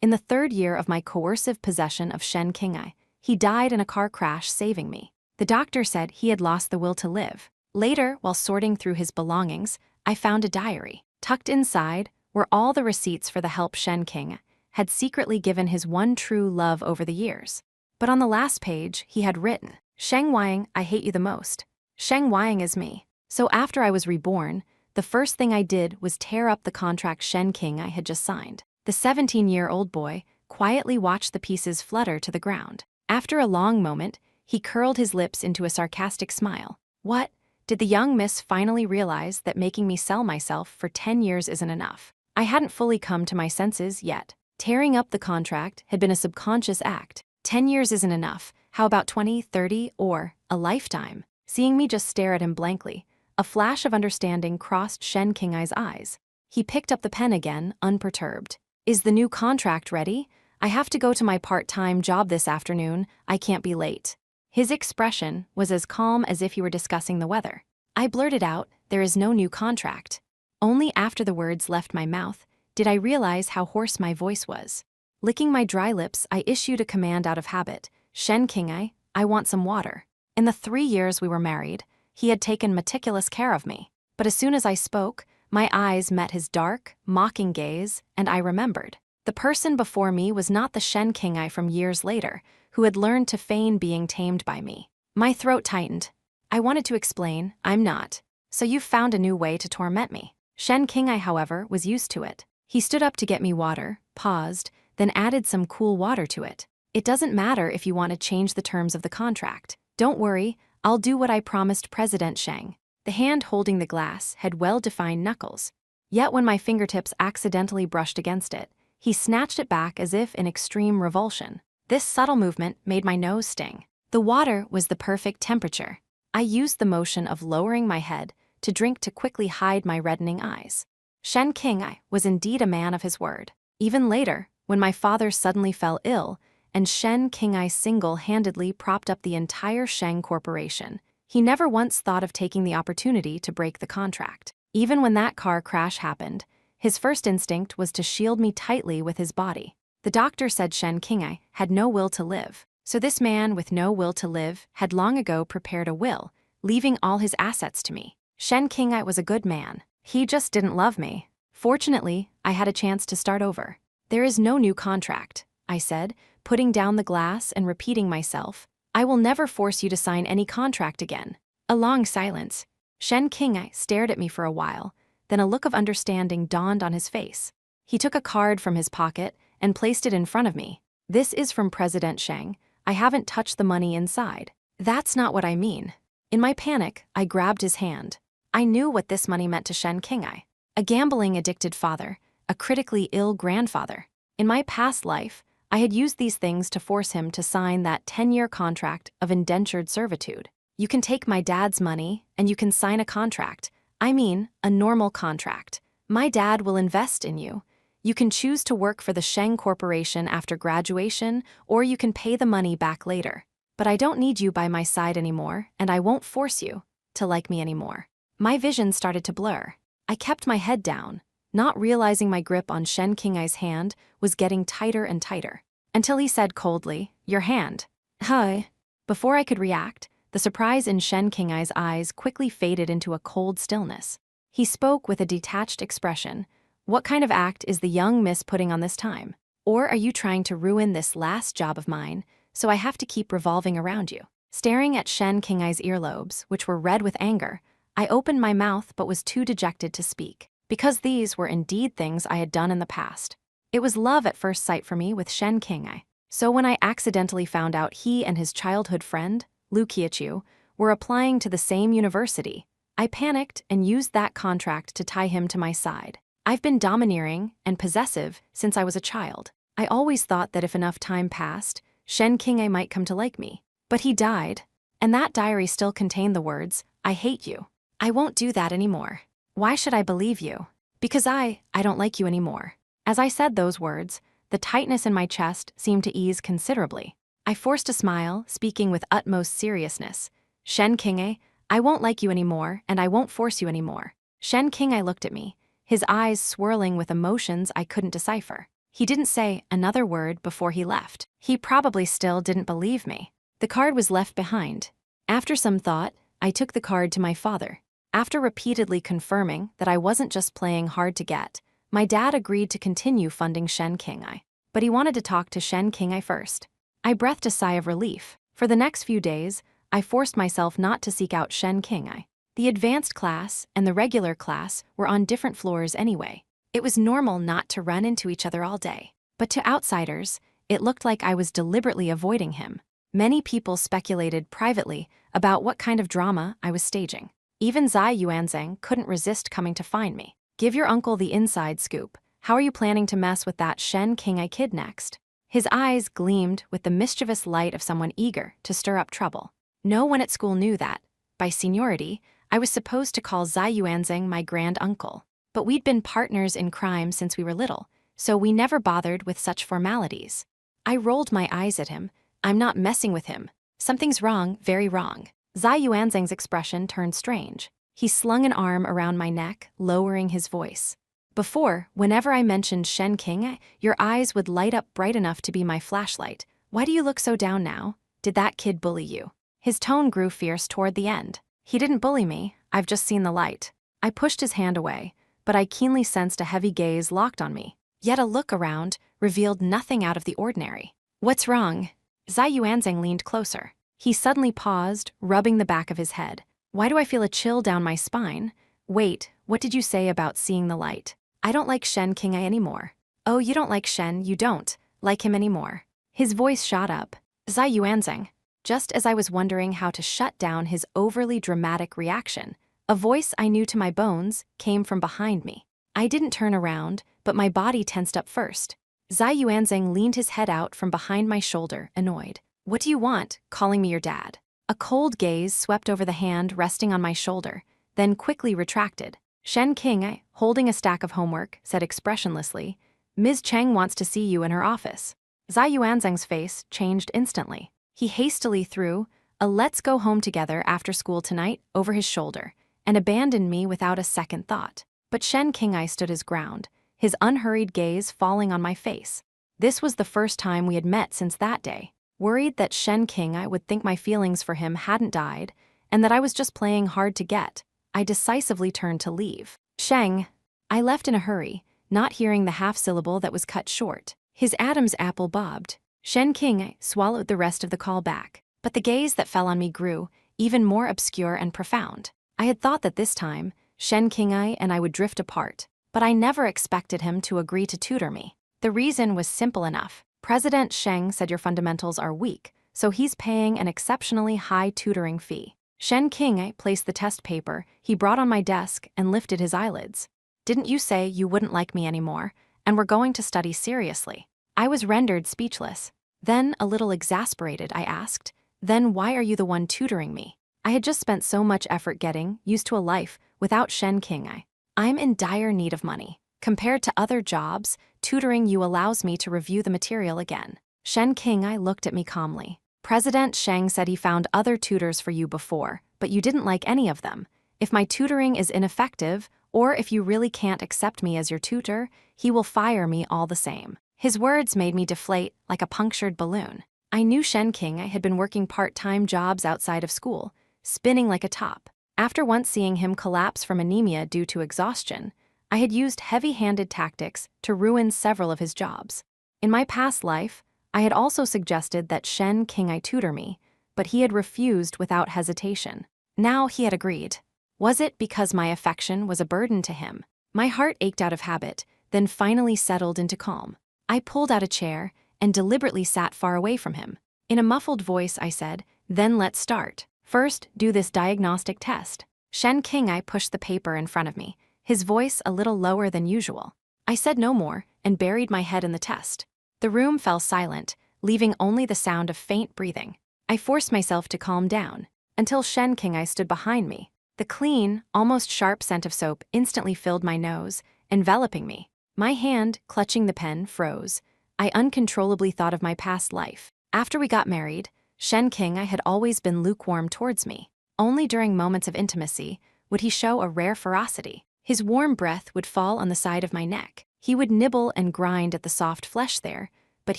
In the 3rd year of my coercive possession of Shen Qingye, he died in a car crash, saving me. The doctor said he had lost the will to live. Later, while sorting through his belongings, I found a diary. Tucked inside were all the receipts for the help Shen Qingye had secretly given his one true love over the years. But on the last page, he had written, "Sheng Ying, I hate you the most. Sheng Ying is me." So after I was reborn, the first thing I did was tear up the contract Shen Qingye had just signed. The 17-year-old boy quietly watched the pieces flutter to the ground. After a long moment, he curled his lips into a sarcastic smile. What? Did the young miss finally realize that making me sell myself for 10 years isn't enough? I hadn't fully come to my senses yet. Tearing up the contract had been a subconscious act. 10 years isn't enough. How about 20, 30, or a lifetime? Seeing me just stare at him blankly, a flash of understanding crossed Shen Qingye's eyes. He picked up the pen again, unperturbed. "Is the new contract ready? I have to go to my part-time job this afternoon. I can't be late." His expression was as calm as if he were discussing the weather. I blurted out, "There is no new contract." Only after the words left my mouth did I realize how hoarse my voice was. Licking my dry lips, I issued a command out of habit. "Shen Qingye, I want some water." In the 3 years we were married, he had taken meticulous care of me. But as soon as I spoke, my eyes met his dark, mocking gaze, and I remembered. The person before me was not the Shen Qingye from years later, who had learned to feign being tamed by me. My throat tightened. I wanted to explain, "I'm not. So you've found a new way to torment me." Shen Qingye, however, was used to it. He stood up to get me water, paused, then added some cool water to it. "It doesn't matter if you want to change the terms of the contract. Don't worry, I'll do what I promised President Sheng." The hand holding the glass had well-defined knuckles. Yet when my fingertips accidentally brushed against it, he snatched it back as if in extreme revulsion. This subtle movement made my nose sting. The water was the perfect temperature. I used the motion of lowering my head to drink to quickly hide my reddening eyes. Shen Qingye was indeed a man of his word. Even later, when my father suddenly fell ill, and Shen Qingye single-handedly propped up the entire Sheng Corporation, he never once thought of taking the opportunity to break the contract. Even when that car crash happened, his first instinct was to shield me tightly with his body. The doctor said Shen Qingye had no will to live. So this man with no will to live had long ago prepared a will, leaving all his assets to me. Shen Qingye was a good man. He just didn't love me. Fortunately, I had a chance to start over. "There is no new contract," I said, putting down the glass and repeating myself. "I will never force you to sign any contract again." A long silence. Shen Qingye stared at me for a while, then a look of understanding dawned on his face. He took a card from his pocket and placed it in front of me. "This is from President Sheng. I haven't touched the money inside." "That's not what I mean." In my panic, I grabbed his hand. I knew what this money meant to Shen Qingye. A gambling-addicted father, a critically ill grandfather. In my past life, I had used these things to force him to sign that 10-year contract of indentured servitude. You can take my dad's money, and you can sign a contract. I mean, a normal contract. My dad will invest in you. You can choose to work for the Sheng Corporation after graduation, or you can pay the money back later. But I don't need you by my side anymore, and I won't force you to like me anymore. My vision started to blur. I kept my head down, not realizing my grip on Shen Qingye's hand was getting tighter and tighter. Until he said coldly, "Your hand." "Hi." Before I could react, the surprise in Shen Qingye's eyes quickly faded into a cold stillness. He spoke with a detached expression. "What kind of act is the young miss putting on this time? Or are you trying to ruin this last job of mine, so I have to keep revolving around you?" Staring at Shen Qingye's earlobes, which were red with anger, I opened my mouth but was too dejected to speak, because these were indeed things I had done in the past. It was love at first sight for me with Shen Qingye. So when I accidentally found out he and his childhood friend, Lu Qiachu, were applying to the same university, I panicked and used that contract to tie him to my side. I've been domineering and possessive since I was a child. I always thought that if enough time passed, Shen Qingye might come to like me. But he died, and that diary still contained the words, "I hate you." I won't do that anymore. Why should I believe you? Because I don't like you anymore. As I said those words, the tightness in my chest seemed to ease considerably. I forced a smile, speaking with utmost seriousness. "Shen Qingye, I won't like you anymore, and I won't force you anymore." Shen Qingye looked at me, his eyes swirling with emotions I couldn't decipher. He didn't say another word before he left. He probably still didn't believe me. The card was left behind. After some thought, I took the card to my father. After repeatedly confirming that I wasn't just playing hard to get, my dad agreed to continue funding Shen Qingye. But he wanted to talk to Shen Qingye first. I breathed a sigh of relief. For the next few days, I forced myself not to seek out Shen Qingye. The advanced class and the regular class were on different floors anyway. It was normal not to run into each other all day. But to outsiders, it looked like I was deliberately avoiding him. Many people speculated privately about what kind of drama I was staging. Even Zai Yuanzhang couldn't resist coming to find me. Give your uncle the inside scoop. How are you planning to mess with that Shen Qingye kid next? His eyes gleamed with the mischievous light of someone eager to stir up trouble. No one at school knew that, by seniority, I was supposed to call Zai Yuanzhang my grand uncle. But we'd been partners in crime since we were little, so we never bothered with such formalities. I rolled my eyes at him. I'm not messing with him. Something's wrong, very wrong. Zai Yuanzhang's expression turned strange. He slung an arm around my neck, lowering his voice. Before, whenever I mentioned Shen Qingye, your eyes would light up bright enough to be my flashlight. Why do you look so down now? Did that kid bully you? His tone grew fierce toward the end. He didn't bully me, I've just seen the light. I pushed his hand away, but I keenly sensed a heavy gaze locked on me. Yet a look around revealed nothing out of the ordinary. What's wrong? Zai Yuanzhang leaned closer. He suddenly paused, rubbing the back of his head. Why do I feel a chill down my spine? Wait, what did you say about seeing the light? I don't like Shen Qingye anymore. Oh, you don't like Shen, you don't like him anymore. His voice shot up. Zai Yuanzhang. Just as I was wondering how to shut down his overly dramatic reaction, a voice I knew to my bones came from behind me. I didn't turn around, but my body tensed up first. Zai Yuanzhang leaned his head out from behind my shoulder, annoyed. What do you want, calling me your dad? A cold gaze swept over the hand resting on my shoulder, then quickly retracted. Shen Qingye, holding a stack of homework, said expressionlessly, Ms. Cheng wants to see you in her office. Zai Yuanzhang's face changed instantly. He hastily threw a "let's go home together after school tonight" over his shoulder and abandoned me without a second thought. But Shen Qingye stood his ground, his unhurried gaze falling on my face. This was the first time we had met since that day. Worried that Shen Qingye would think my feelings for him hadn't died and that I was just playing hard to get, I decisively turned to leave. Sheng. I left in a hurry, not hearing the half-syllable that was cut short. His Adam's apple bobbed. Shen Qingye swallowed the rest of the call back, but the gaze that fell on me grew even more obscure and profound. I had thought that this time, Shen Qingye and I would drift apart, but I never expected him to agree to tutor me. The reason was simple enough. President Sheng said your fundamentals are weak, so he's paying an exceptionally high tutoring fee. Shen Qingye placed the test paper he brought on my desk and lifted his eyelids. Didn't you say you wouldn't like me anymore, and were going to study seriously? I was rendered speechless. Then, a little exasperated, I asked, then why are you the one tutoring me? I had just spent so much effort getting used to a life without Shen Qingye. I'm in dire need of money. Compared to other jobs, tutoring you allows me to review the material again. Shen Qingye looked at me calmly. President Sheng said he found other tutors for you before, but you didn't like any of them. If my tutoring is ineffective, or if you really can't accept me as your tutor, he will fire me all the same. His words made me deflate like a punctured balloon. I knew Shen Qingye had been working part-time jobs outside of school, spinning like a top. After once seeing him collapse from anemia due to exhaustion, I had used heavy-handed tactics to ruin several of his jobs. In my past life, I had also suggested that Shen Qingye tutor me, but he had refused without hesitation. Now he had agreed. Was it because my affection was a burden to him? My heart ached out of habit, then finally settled into calm. I pulled out a chair and deliberately sat far away from him. In a muffled voice, I said, then let's start. First, do this diagnostic test. Shen Qingye pushed the paper in front of me, his voice a little lower than usual. I said no more and buried my head in the test. The room fell silent, leaving only the sound of faint breathing. I forced myself to calm down, until Shen Qingye stood behind me. The clean, almost sharp scent of soap instantly filled my nose, enveloping me. My hand, clutching the pen, froze. I uncontrollably thought of my past life. After we got married, Shen Qingye had always been lukewarm towards me. Only during moments of intimacy would he show a rare ferocity. His warm breath would fall on the side of my neck. He would nibble and grind at the soft flesh there, but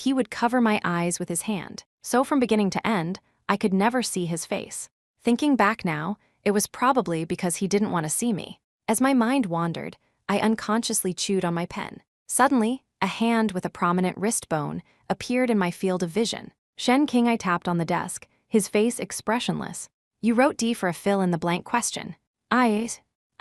he would cover my eyes with his hand. So from beginning to end, I could never see his face. Thinking back now, it was probably because he didn't want to see me. As my mind wandered, I unconsciously chewed on my pen. Suddenly, a hand with a prominent wrist bone appeared in my field of vision. Shen Qingye tapped on the desk, his face expressionless. You wrote D for a fill-in-the-blank question. I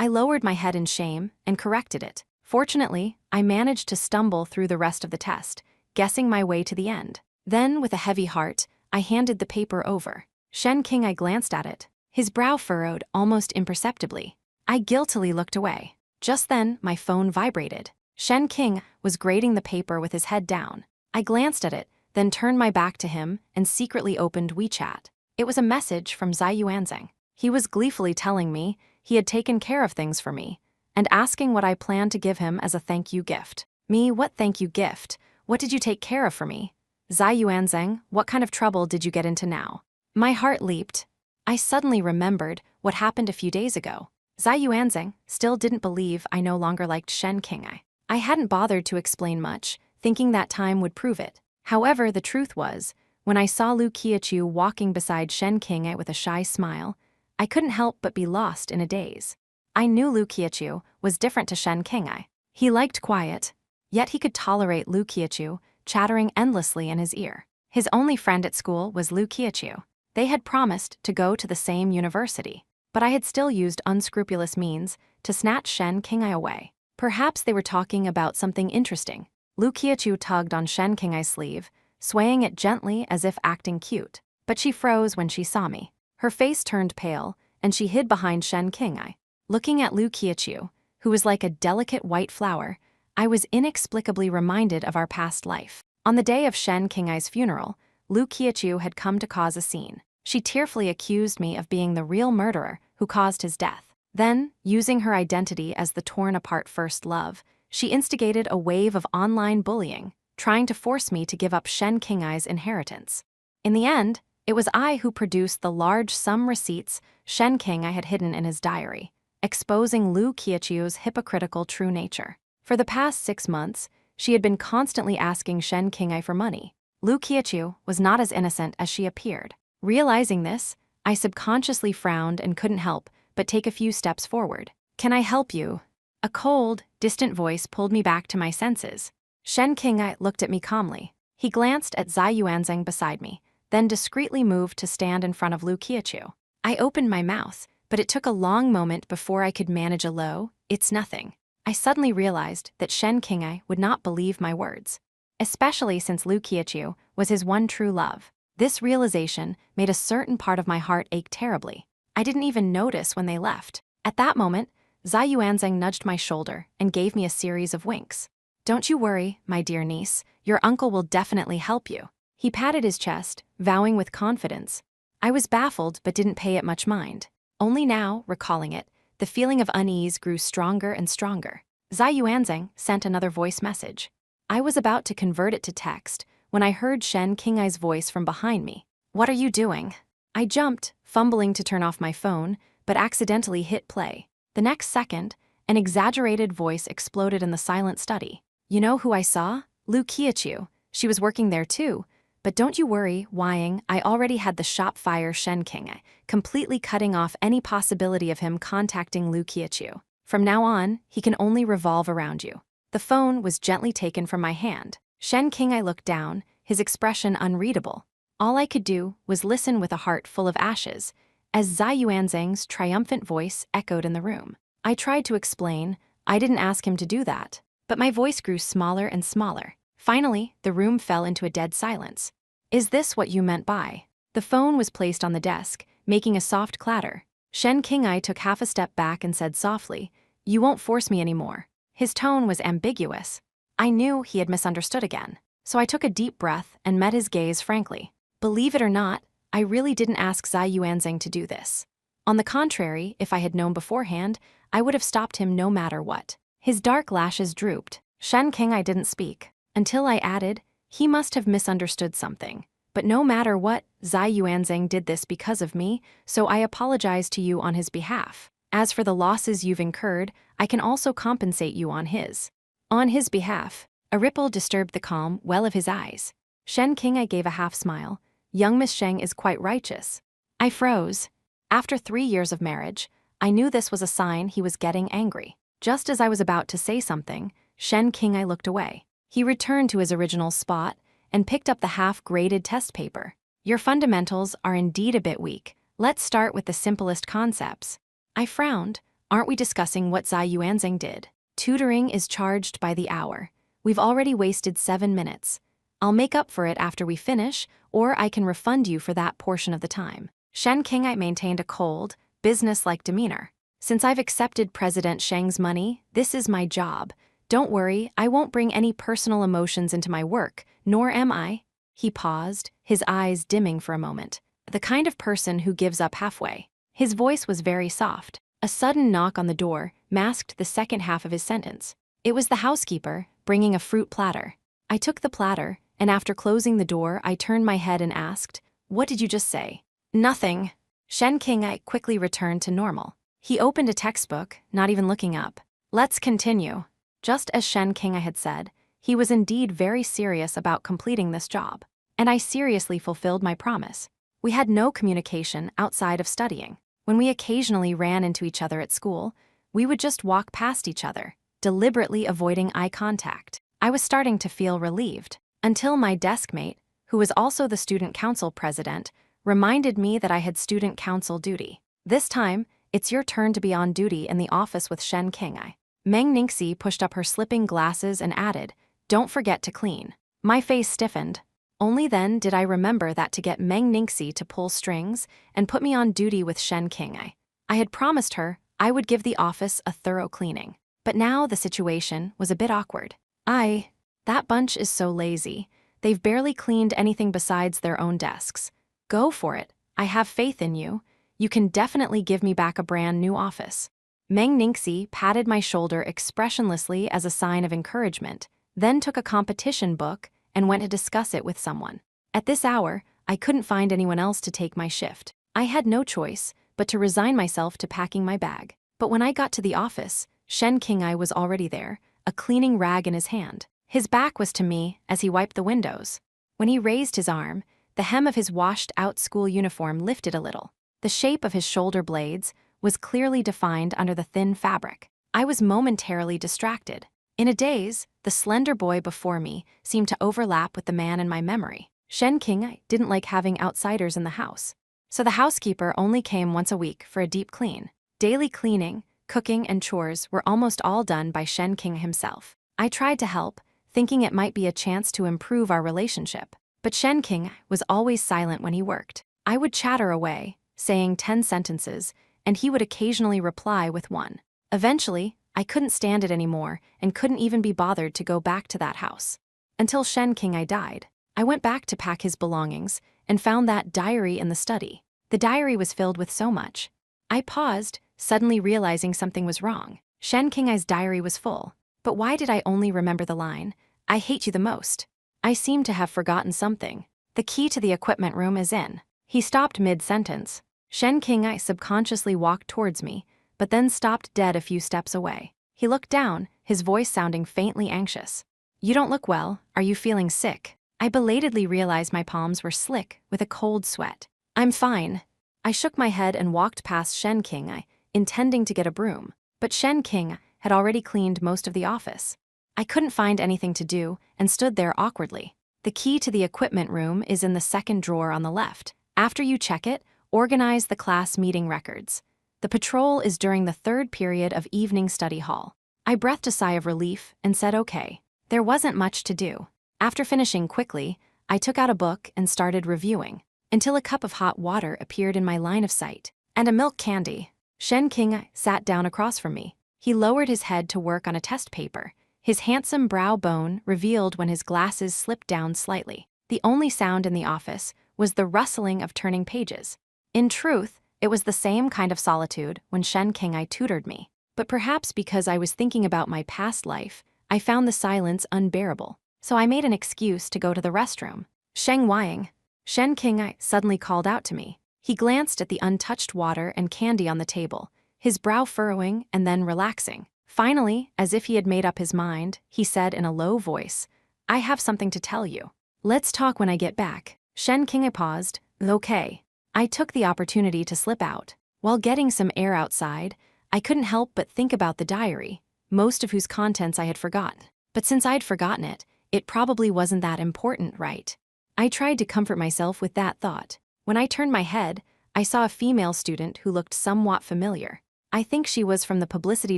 lowered my head in shame and corrected it. Fortunately, I managed to stumble through the rest of the test, guessing my way to the end. Then, with a heavy heart, I handed the paper over. Shen Qingye glanced at it, his brow furrowed almost imperceptibly. I guiltily looked away. Just then, my phone vibrated. Shen Qingye was grading the paper with his head down. I glanced at it, then turned my back to him and secretly opened WeChat. It was a message from Zai Yuanzhang. He was gleefully telling me he had taken care of things for me, and asking what I planned to give him as a thank you gift. Me, what thank you gift? What did you take care of for me? Zai Yuanzhang, what kind of trouble did you get into now? My heart leaped. I suddenly remembered what happened a few days ago. Zai Yuanzhang still didn't believe I no longer liked Shen Qingye. I hadn't bothered to explain much, thinking that time would prove it. However, the truth was, when I saw Lu Qiachu walking beside Shen Qingye with a shy smile, I couldn't help but be lost in a daze. I knew Lu Qiachu was different to Shen Qingye. He liked quiet, yet he could tolerate Lu Qiachu chattering endlessly in his ear. His only friend at school was Lu Qiachu. They had promised to go to the same university, but I had still used unscrupulous means to snatch Shen Qingye away. Perhaps they were talking about something interesting. Lu Qiachu tugged on Shen Qingye's sleeve, swaying it gently as if acting cute. But she froze when she saw me. Her face turned pale, and she hid behind Shen Qingye. Looking at Lu Qiachu, who was like a delicate white flower, I was inexplicably reminded of our past life. On the day of Shen Qingye's funeral, Lu Qiachu had come to cause a scene. She tearfully accused me of being the real murderer who caused his death. Then, using her identity as the torn-apart first love, she instigated a wave of online bullying, trying to force me to give up Shen Qingye's inheritance. In the end, it was I who produced the large sum receipts Shen Qingye had hidden in his diary, exposing Lu Qiachu's hypocritical true nature. For the past 6 months, she had been constantly asking Shen Qingye for money. Lu Qiachu was not as innocent as she appeared. Realizing this, I subconsciously frowned and couldn't help but take a few steps forward. Can I help you? A cold, distant voice pulled me back to my senses. Shen Qingye looked at me calmly. He glanced at Zai Yuanzhang beside me, then discreetly moved to stand in front of Lu Qiachu. I opened my mouth, but it took a long moment before I could manage a low, "It's nothing." I suddenly realized that Shen Qingye would not believe my words, especially since Lu Qiachu was his one true love. This realization made a certain part of my heart ache terribly. I didn't even notice when they left. At that moment, Zai Yuanzhang nudged my shoulder and gave me a series of winks. "Don't you worry, my dear niece, your uncle will definitely help you." He patted his chest, vowing with confidence. I was baffled but didn't pay it much mind. Only now, recalling it, the feeling of unease grew stronger and stronger. Zai Yuanzhang sent another voice message. I was about to convert it to text when I heard Shen Qingye's voice from behind me. "What are you doing?" I jumped, fumbling to turn off my phone, but accidentally hit play. The next second, an exaggerated voice exploded in the silent study. "You know who I saw? Lu Qiachu. She was working there too. But don't you worry, Wying, I already had the shop fire Shen Qingye, completely cutting off any possibility of him contacting Lu Qiachu. From now on, he can only revolve around you." The phone was gently taken from my hand. Shen Qingye looked down, his expression unreadable. All I could do was listen with a heart full of ashes, as Zai Yuanzhang's triumphant voice echoed in the room. I tried to explain, I didn't ask him to do that, but my voice grew smaller and smaller. Finally, the room fell into a dead silence. "Is this what you meant by?" The phone was placed on the desk, making a soft clatter. Shen Qingye took half a step back and said softly, "You won't force me anymore." His tone was ambiguous. I knew he had misunderstood again, so I took a deep breath and met his gaze frankly. Believe it or not, I really didn't ask Zai Yuanzhang to do this. On the contrary, if I had known beforehand, I would have stopped him no matter what. His dark lashes drooped. Shen Qingye didn't speak. Until I added, he must have misunderstood something. But no matter what, Zai Yuanzhang did this because of me, so I apologize to you on his behalf. As for the losses you've incurred, I can also compensate you on his. On his behalf, a ripple disturbed the calm well of his eyes. Shen Qingye gave a half smile. Young Miss Sheng is quite righteous. I froze. After 3 years of marriage, I knew this was a sign he was getting angry. Just as I was about to say something, Shen Qingye looked away. He returned to his original spot and picked up the half-graded test paper. Your fundamentals are indeed a bit weak. Let's start with the simplest concepts. I frowned. Aren't we discussing what Zai Yuanzing did? Tutoring is charged by the hour. We've already wasted 7 minutes. I'll make up for it after we finish, or I can refund you for that portion of the time. Shen Qingye maintained a cold, business-like demeanor. Since I've accepted President Sheng's money, this is my job. Don't worry, I won't bring any personal emotions into my work, nor am I. He paused, his eyes dimming for a moment. The kind of person who gives up halfway. His voice was very soft. A sudden knock on the door masked the second half of his sentence. It was the housekeeper, bringing a fruit platter. I took the platter, and after closing the door, I turned my head and asked, "What did you just say?" "Nothing." Shen Qingye quickly returned to normal. He opened a textbook, not even looking up. Let's continue. Just as Shen Qingye had said, he was indeed very serious about completing this job. And I seriously fulfilled my promise. We had no communication outside of studying. When we occasionally ran into each other at school, we would just walk past each other, deliberately avoiding eye contact. I was starting to feel relieved, until my deskmate, who was also the student council president, reminded me that I had student council duty. This time, it's your turn to be on duty in the office with Shen Qingye. Meng Ningxi pushed up her slipping glasses and added, "Don't forget to clean." My face stiffened. Only then did I remember that to get Meng Ningxi to pull strings and put me on duty with Shen Qingye. I had promised her I would give the office a thorough cleaning. But now the situation was a bit awkward. That bunch is so lazy. They've barely cleaned anything besides their own desks. Go for it. I have faith in you. You can definitely give me back a brand new office. Meng Ningxi patted my shoulder expressionlessly as a sign of encouragement, then took a competition book and went to discuss it with someone. At this hour, I couldn't find anyone else to take my shift. I had no choice but to resign myself to packing my bag. But when I got to the office, Shen Qingye was already there, a cleaning rag in his hand. His back was to me as he wiped the windows. When he raised his arm, the hem of his washed-out school uniform lifted a little. The shape of his shoulder blades was clearly defined under the thin fabric. I was momentarily distracted. In a daze, the slender boy before me seemed to overlap with the man in my memory. Shen Qingye didn't like having outsiders in the house, so the housekeeper only came once a week for a deep clean. Daily cleaning, cooking, and chores were almost all done by Shen Qingye himself. I tried to help, thinking it might be a chance to improve our relationship. But Shen Qingye was always silent when he worked. I would chatter away, saying 10 sentences, and he would occasionally reply with one. Eventually, I couldn't stand it anymore and couldn't even be bothered to go back to that house. Until Shen Qingye died. I went back to pack his belongings and found that diary in the study. The diary was filled with so much. I paused, suddenly realizing something was wrong. Shen Qingye's diary was full. But why did I only remember the line, "I hate you the most"? I seemed to have forgotten something. The key to the equipment room is in. He stopped mid-sentence. Shen Qingye subconsciously walked towards me, but then stopped dead a few steps away. He looked down, his voice sounding faintly anxious. "You don't look well. Are you feeling sick?" I belatedly realized my palms were slick with a cold sweat. "I'm fine." I shook my head and walked past Shen Qingye, intending to get a broom. But Shen Qingye had already cleaned most of the office. I couldn't find anything to do and stood there awkwardly. The key to the equipment room is in the second drawer on the left. After you check it, organize the class meeting records. The patrol is during the 3rd period of evening study hall. I breathed a sigh of relief and said okay. There wasn't much to do. After finishing quickly, I took out a book and started reviewing, until a cup of hot water appeared in my line of sight, and a milk candy. Shen Qingye sat down across from me. He lowered his head to work on a test paper, his handsome brow bone revealed when his glasses slipped down slightly. The only sound in the office was the rustling of turning pages. In truth, it was the same kind of solitude when Shen Qingye tutored me. But perhaps because I was thinking about my past life, I found the silence unbearable. So I made an excuse to go to the restroom. "Sheng Ying." Shen Qingye suddenly called out to me. He glanced at the untouched water and candy on the table, his brow furrowing and then relaxing. Finally, as if he had made up his mind, he said in a low voice, "I have something to tell you. Let's talk when I get back." Shen Qingye paused. "Okay." I took the opportunity to slip out. While getting some air outside, I couldn't help but think about the diary, most of whose contents I had forgotten. But since I'd forgotten it, it probably wasn't that important, right? I tried to comfort myself with that thought. When I turned my head, I saw a female student who looked somewhat familiar. I think she was from the publicity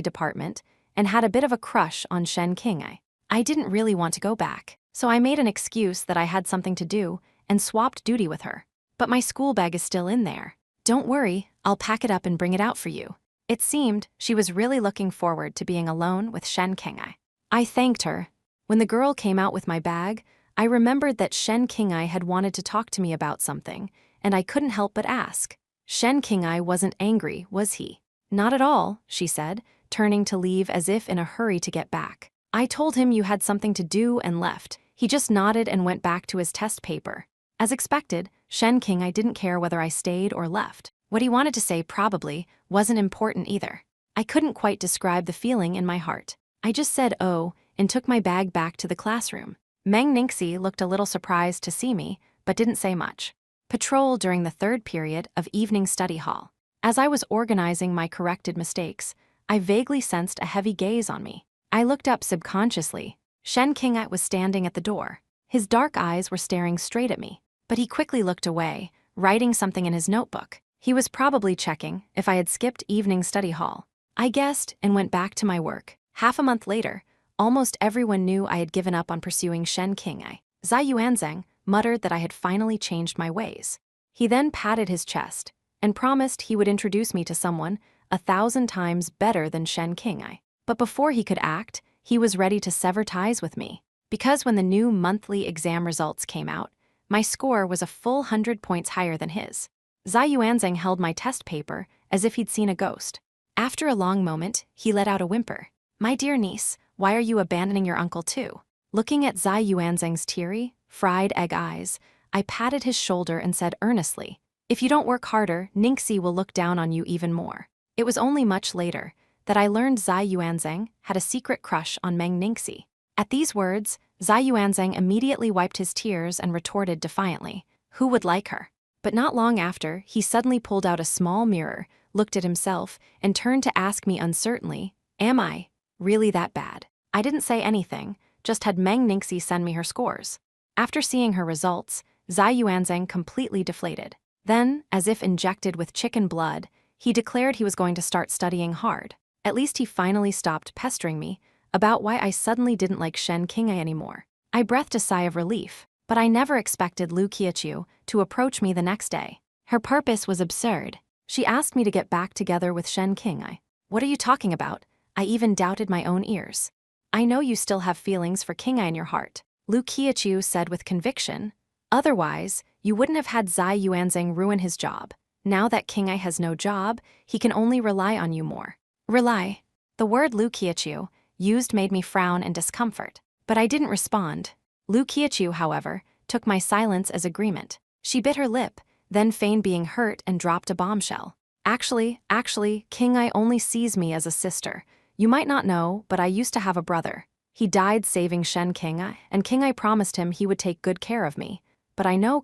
department and had a bit of a crush on Shen Qingye. I didn't really want to go back, so I made an excuse that I had something to do and swapped duty with her. "But my school bag is still in there." "Don't worry, I'll pack it up and bring it out for you." It seemed she was really looking forward to being alone with Shen Qingye. I thanked her. When the girl came out with my bag, I remembered that Shen Qingye had wanted to talk to me about something, and I couldn't help but ask. Shen Qingye wasn't angry, was he? "Not at all," she said, turning to leave as if in a hurry to get back. "I told him you had something to do and left." He just nodded and went back to his test paper. As expected, Shen Qingye didn't care whether I stayed or left. What he wanted to say probably wasn't important either. I couldn't quite describe the feeling in my heart. I just said "oh" and took my bag back to the classroom. Meng Ningxi looked a little surprised to see me, but didn't say much. Patrol during the third period of evening study hall. As I was organizing my corrected mistakes, I vaguely sensed a heavy gaze on me. I looked up subconsciously. Shen Qingye was standing at the door. His dark eyes were staring straight at me, but he quickly looked away, writing something in his notebook. He was probably checking if I had skipped evening study hall. I guessed and went back to my work. Half a month later, almost everyone knew I had given up on pursuing Shen Qingye. Zai Yuanzheng muttered that I had finally changed my ways. He then patted his chest and promised he would introduce me to someone 1,000 times better than Shen Qingye. But before he could act, he was ready to sever ties with me. Because when the new monthly exam results came out, my score was a full 100 points higher than his. Zai Yuanzheng held my test paper as if he'd seen a ghost. After a long moment, he let out a whimper. "My dear niece, why are you abandoning your uncle too?" Looking at Zai Yuanzheng's teary, fried egg eyes, I patted his shoulder and said earnestly, "If you don't work harder, Ningxi will look down on you even more." It was only much later that I learned Zai Yuanzheng had a secret crush on Meng Ningxi. At these words, Zai Yuanzheng immediately wiped his tears and retorted defiantly, "Who would like her?" But not long after, he suddenly pulled out a small mirror, looked at himself, and turned to ask me uncertainly, "Am I really that bad?" I didn't say anything, just had Meng Ningxi send me her scores. After seeing her results, Zai Yuanzheng completely deflated. Then, as if injected with chicken blood, he declared he was going to start studying hard. At least he finally stopped pestering me about why I suddenly didn't like Shen Qingye anymore. I breathed a sigh of relief, but I never expected Lu Qiaqiu to approach me the next day. Her purpose was absurd. She asked me to get back together with Shen Qingye. "What are you talking about?" I even doubted my own ears. "I know you still have feelings for Qingye in your heart," Lu Qiaqiu said with conviction. "Otherwise, you wouldn't have had Zai Yuanzheng ruin his job. Now that Qingye has no job, he can only rely on you more." Rely. The word Lu Qiaqiu used made me frown in discomfort, but I didn't respond. Lu Qiaqiu, however, took my silence as agreement. She bit her lip, then feigned being hurt and dropped a bombshell. Actually, Qingye only sees me as a sister. You might not know, but I used to have a brother. He died saving Shen Qingye, and Qingye promised him he would take good care of me. But I know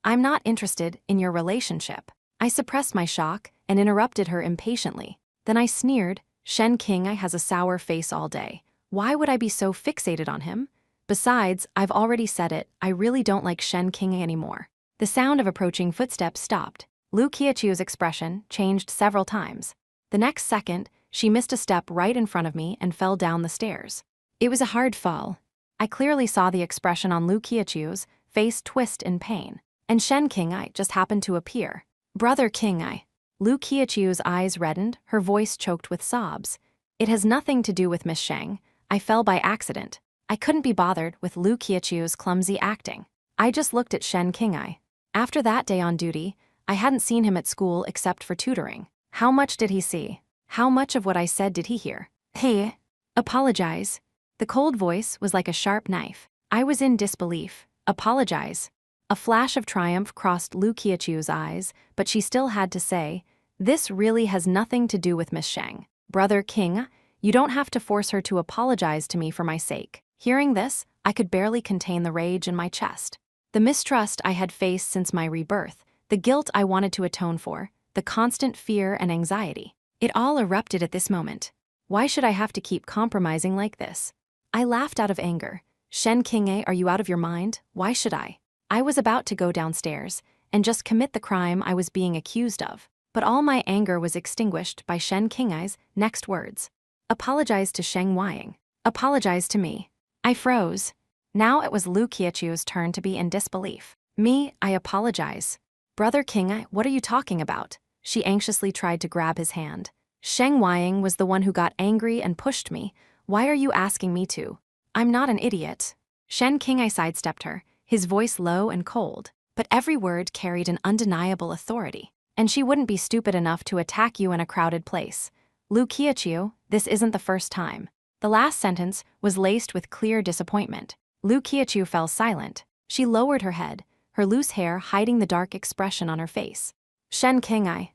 I'm not interested in your relationship." I suppressed my shock and interrupted her impatiently. Then I sneered, "Shen Qingye has a sour face all day. Why would I be so fixated on him? Besides, I've already said it, I really don't like Shen Qingye anymore." The sound of approaching footsteps stopped. Lu Qiaqiu's expression changed several times. The next second, she missed a step right in front of me and fell down the stairs. It was a hard fall. I clearly saw the expression on Lu Qiaqiu's face twist in pain. And Shen Qingye just happened to appear. "Brother Qingye." Lu Qiaqiu's eyes reddened, her voice choked with sobs. "It has nothing to do with Miss Sheng. I fell by accident." I couldn't be bothered with Lu Qiaqiu's clumsy acting. I just looked at Shen Qingye. After that day on duty, I hadn't seen him at school except for tutoring. How much did he see? How much of what I said did he hear? "Hey, apologize." The cold voice was like a sharp knife. I was in disbelief. "Apologize?" A flash of triumph crossed Lu Qiaqiu's eyes, but she still had to say, "This really has nothing to do with Miss Sheng. Brother Qingye, You don't have to force her to apologize to me for my sake. Hearing this, I could barely contain the rage in my chest. The mistrust I had faced since my rebirth, the guilt I wanted to atone for, the constant fear and anxiety. It all erupted at this moment. Why should I have to keep compromising like this? I laughed out of anger. Shen Qingye, are you out of your mind? Why should I? I was about to go downstairs and just commit the crime I was being accused of. But all my anger was extinguished by Shen Qingye's next words. Apologize to Sheng Ying. Apologize to me. I froze. Now it was Lu Qiachu's turn to be in disbelief. Me, I apologize. Brother Qingye, what are you talking about? She anxiously tried to grab his hand. Sheng Ying was the one who got angry and pushed me. Why are you asking me to? I'm not an idiot. Shen Qingye sidestepped her, his voice low and cold, but every word carried an undeniable authority. And she wouldn't be stupid enough to attack you in a crowded place. Lu Qiachu, this isn't the first time. The last sentence was laced with clear disappointment. Lu Qiachu fell silent. She lowered her head, her loose hair hiding the dark expression on her face. Shen Qingye,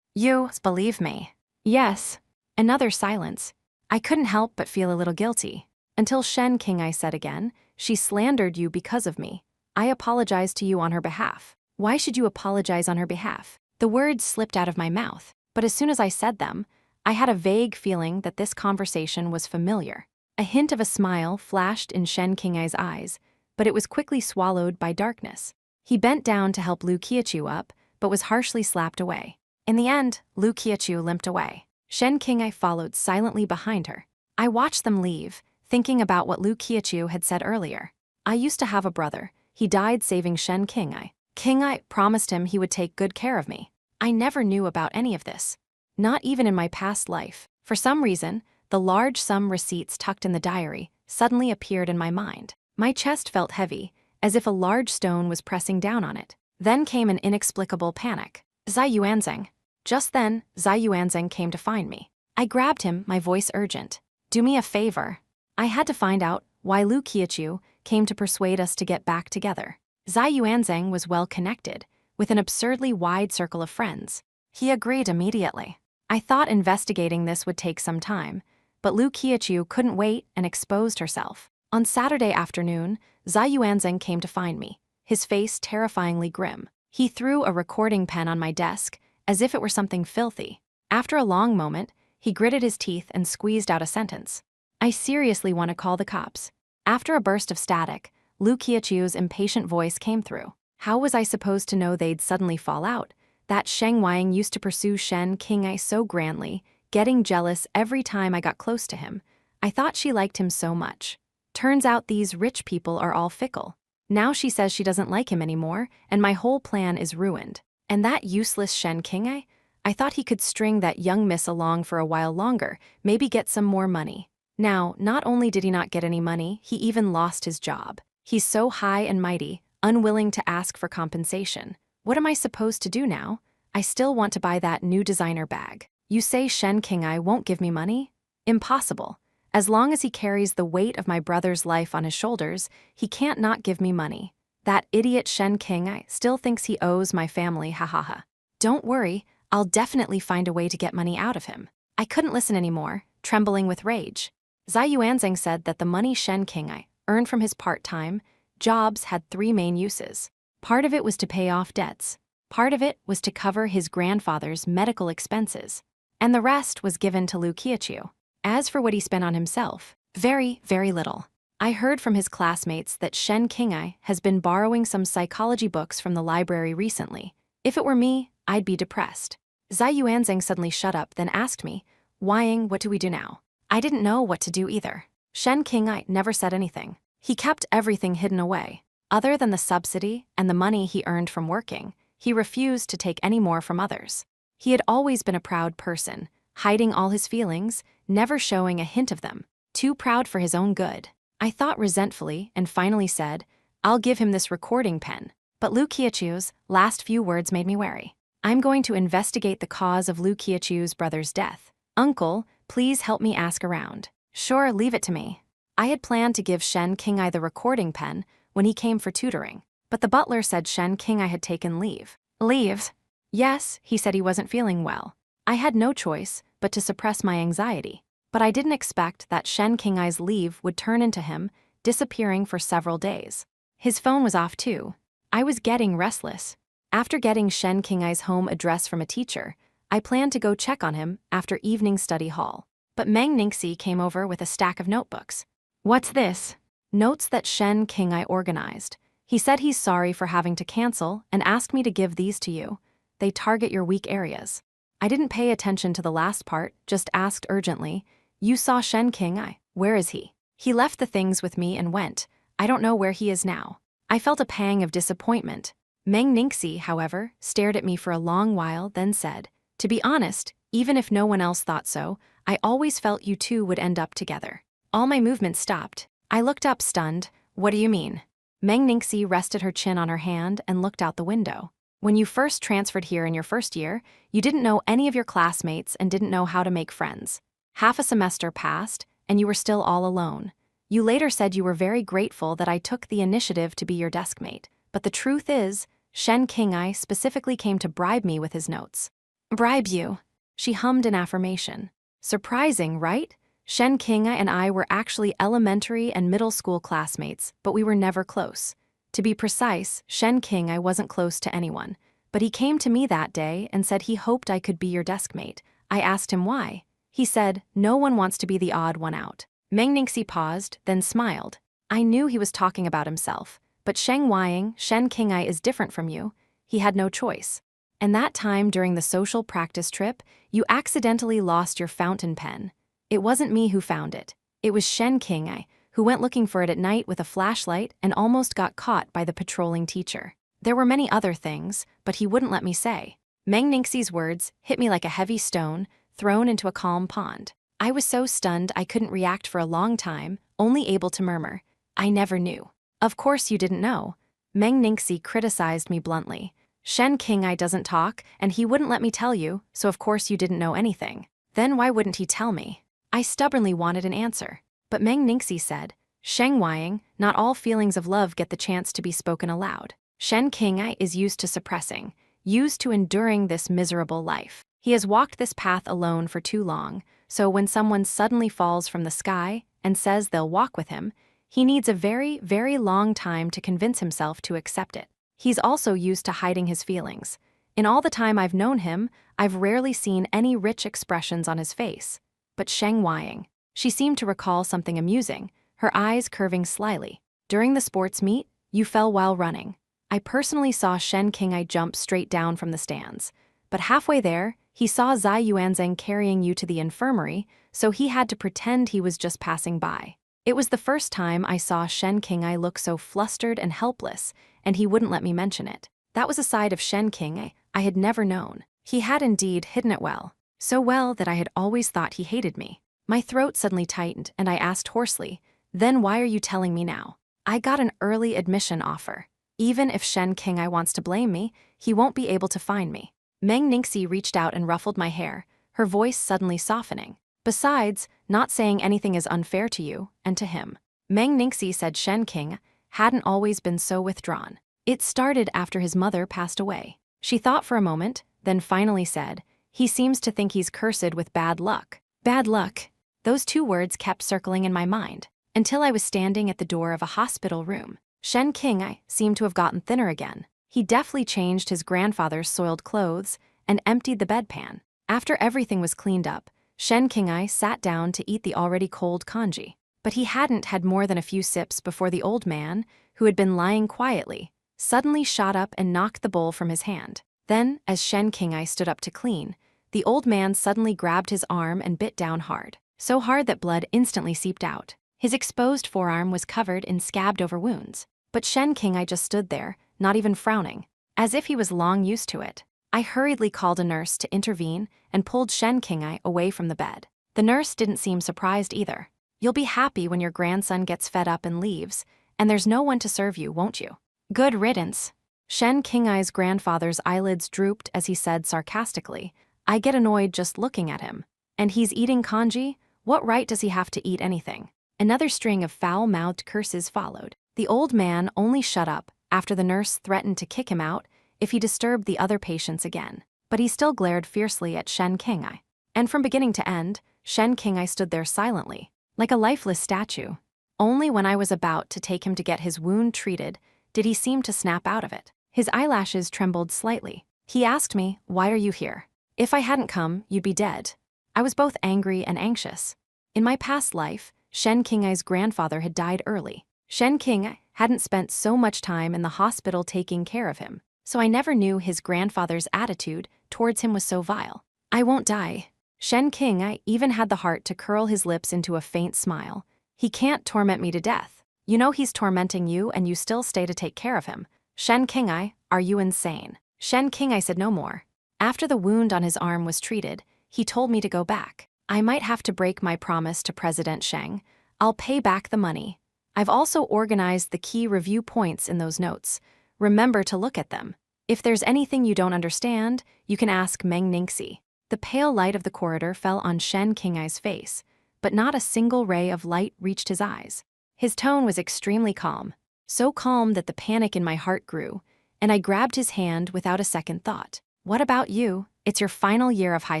you believe me? Yes. Another silence. I couldn't help but feel a little guilty. Until Shen Qingye said again, she slandered you because of me. I apologize to you on her behalf. Why should you apologize on her behalf? The words slipped out of my mouth, but as soon as I said them, I had a vague feeling that this conversation was familiar. A hint of a smile flashed in Shen Qingye's eyes, but it was quickly swallowed by darkness. He bent down to help Lu Qiachu up, but was harshly slapped away. In the end, Lu Qiachu limped away. Shen Qingye followed silently behind her. I watched them leave, thinking about what Lu Qiachu had said earlier. I used to have a brother. He died saving Shen Qingye. Qingye promised him he would take good care of me. I never knew about any of this. Not even in my past life. For some reason, the large sum receipts tucked in the diary suddenly appeared in my mind. My chest felt heavy, as if a large stone was pressing down on it. Then came an inexplicable panic. Zai Yuanzheng. Just then, Zai Yuanzheng came to find me. I grabbed him, my voice urgent. Do me a favor. I had to find out why Lu Qiachu came to persuade us to get back together. Zai Yuanzheng was well connected, with an absurdly wide circle of friends. He agreed immediately. I thought investigating this would take some time, but Lu Qiachu couldn't wait and exposed herself. On Saturday afternoon, Zai Yuanzheng came to find me, his face terrifyingly grim. He threw a recording pen on my desk, as if it were something filthy. After a long moment, he gritted his teeth and squeezed out a sentence. I seriously want to call the cops. After a burst of static, Lu Qiachu's impatient voice came through. How was I supposed to know they'd suddenly fall out? That Sheng Ying used to pursue Shen Qingye so grandly, getting jealous every time I got close to him. I thought she liked him so much. Turns out these rich people are all fickle. Now she says she doesn't like him anymore, and my whole plan is ruined. And that useless Shen Qingye? I thought he could string that young miss along for a while longer, maybe get some more money. Now, not only did he not get any money, he even lost his job. He's so high and mighty, unwilling to ask for compensation. What am I supposed to do now? I still want to buy that new designer bag. You say Shen Qingye won't give me money? Impossible. As long as he carries the weight of my brother's life on his shoulders, he can't not give me money. That idiot Shen Qingye still thinks he owes my family, ha. Don't worry, I'll definitely find a way to get money out of him. I couldn't listen anymore, trembling with rage. Zai Yuanzheng said that the money Shen Qingye earned from his part-time jobs had three main uses. Part of it was to pay off debts. Part of it was to cover his grandfather's medical expenses. And the rest was given to Lu Qiachu. As for what he spent on himself, very, very little. I heard from his classmates that Shen Qingye has been borrowing some psychology books from the library recently. If it were me, I'd be depressed. Zai Yuanzheng suddenly shut up, then asked me, Ying, what do we do now? I didn't know what to do either. Shen Qingye never said anything. He kept everything hidden away. Other than the subsidy and the money he earned from working, he refused to take any more from others. He had always been a proud person, hiding all his feelings, never showing a hint of them, too proud for his own good. I thought resentfully and finally said, I'll give him this recording pen. But Lu Qiachu's last few words made me wary. I'm going to investigate the cause of Lu Qiachu's brother's death. Uncle, please help me ask around. Sure, leave it to me. I had planned to give Shen Qingye the recording pen when he came for tutoring, but the butler said Shen Qingye had taken leave. Leave? Yes, he said he wasn't feeling well. I had no choice but to suppress my anxiety. But I didn't expect that Shen Qingye's leave would turn into him disappearing for several days. His phone was off too. I was getting restless. After getting Shen Qingye's home address from a teacher, I planned to go check on him after evening study hall. But Meng Ningxi came over with a stack of notebooks. "What's this?" "Notes that Shen Qingye organized. He said he's sorry for having to cancel and asked me to give these to you. They target your weak areas." I didn't pay attention to the last part, just asked urgently, "You saw Shen Qingye? Where is he?" "He left the things with me and went. I don't know where he is now." I felt a pang of disappointment. Meng Ningxi, however, stared at me for a long while, then said, "To be honest, even if no one else thought so, I always felt you two would end up together." All my movement stopped. I looked up stunned. "What do you mean?" Meng Ningxi rested her chin on her hand and looked out the window. "When you first transferred here in your first year, you didn't know any of your classmates and didn't know how to make friends. Half a semester passed, and you were still all alone. You later said you were very grateful that I took the initiative to be your deskmate. But the truth is, Shen Qingye specifically came to bribe me with his notes." "Bribe you?" She hummed in affirmation. "Surprising, right? Shen Qingye and I were actually elementary and middle school classmates, but we were never close. To be precise, Shen Qingye wasn't close to anyone. But he came to me that day and said he hoped I could be your deskmate. I asked him why. He said, no one wants to be the odd one out." Meng Ningxi paused, then smiled. I knew he was talking about himself. "But Shen Qingye is different from you. He had no choice. And that time during the social practice trip, you accidentally lost your fountain pen. It wasn't me who found it. It was Shen Qingye, who went looking for it at night with a flashlight and almost got caught by the patrolling teacher. There were many other things, but he wouldn't let me say." Meng Ningxi's words hit me like a heavy stone thrown into a calm pond. I was so stunned I couldn't react for a long time, only able to murmur, "I never knew." "Of course you didn't know." Meng Ningxi criticized me bluntly. "Shen Qingye doesn't talk, and he wouldn't let me tell you, so of course you didn't know anything." "Then why wouldn't he tell me?" I stubbornly wanted an answer. But Meng Ningxi said, "Sheng Ying, not all feelings of love get the chance to be spoken aloud. Shen Qingye is used to suppressing, used to enduring this miserable life. He has walked this path alone for too long, so when someone suddenly falls from the sky and says they'll walk with him, he needs a very, very long time to convince himself to accept it. He's also used to hiding his feelings. In all the time I've known him, I've rarely seen any rich expressions on his face. But Sheng Ying." She seemed to recall something amusing, her eyes curving slyly. "During the sports meet, you fell while running. I personally saw Shen Qingye jump straight down from the stands. But halfway there, he saw Zai Yuanzheng carrying you to the infirmary, so he had to pretend he was just passing by. It was the first time I saw Shen Qingye look so flustered and helpless, and he wouldn't let me mention it. That was a side of Shen Qingye I had never known. He had indeed hidden it well. So well that I had always thought he hated me." My throat suddenly tightened, and I asked hoarsely, "Then why are you telling me now?" "I got an early admission offer. Even if Shen Qingye wants to blame me, he won't be able to find me." Meng Ningxi reached out and ruffled my hair, her voice suddenly softening. "Besides, not saying anything is unfair to you, and to him." Meng Ningxi said Shen Qingye hadn't always been so withdrawn. It started after his mother passed away. She thought for a moment, then finally said, "He seems to think he's cursed with bad luck." Bad luck. Those two words kept circling in my mind, until I was standing at the door of a hospital room. Shen Qingye seemed to have gotten thinner again. He deftly changed his grandfather's soiled clothes and emptied the bedpan. After everything was cleaned up, Shen Qingye sat down to eat the already cold congee. But he hadn't had more than a few sips before the old man, who had been lying quietly, suddenly shot up and knocked the bowl from his hand. Then, as Shen Qingye stood up to clean, the old man suddenly grabbed his arm and bit down hard. So hard that blood instantly seeped out. His exposed forearm was covered in scabbed-over wounds. But Shen Qingye just stood there, not even frowning, as if he was long used to it. I hurriedly called a nurse to intervene and pulled Shen Qingye away from the bed. The nurse didn't seem surprised either. "You'll be happy when your grandson gets fed up and leaves, and there's no one to serve you, won't you?" "Good riddance." Shen Qingye's grandfather's eyelids drooped as he said sarcastically, "I get annoyed just looking at him. And he's eating congee? What right does he have to eat anything?" Another string of foul-mouthed curses followed. The old man only shut up after the nurse threatened to kick him out if he disturbed the other patients again. But he still glared fiercely at Shen Qingye. And from beginning to end, Shen Qingye stood there silently, like a lifeless statue. Only when I was about to take him to get his wound treated did he seem to snap out of it. His eyelashes trembled slightly. He asked me, "Why are you here? If I hadn't come, you'd be dead." I was both angry and anxious. In my past life, Shen Qingye's grandfather had died early. Shen Qingye hadn't spent so much time in the hospital taking care of him, so I never knew his grandfather's attitude towards him was so vile. "I won't die." Shen Qingye even had the heart to curl his lips into a faint smile. "He can't torment me to death. You know he's tormenting you and you still stay to take care of him. Shen Qingye, are you insane?" Shen Qingye said no more. After the wound on his arm was treated, he told me to go back. "I might have to break my promise to President Sheng. I'll pay back the money. I've also organized the key review points in those notes. Remember to look at them. If there's anything you don't understand, you can ask Meng Ningxi." The pale light of the corridor fell on Shen Qingye's face, but not a single ray of light reached his eyes. His tone was extremely calm, so calm that the panic in my heart grew, and I grabbed his hand without a second thought. "What about you? It's your final year of high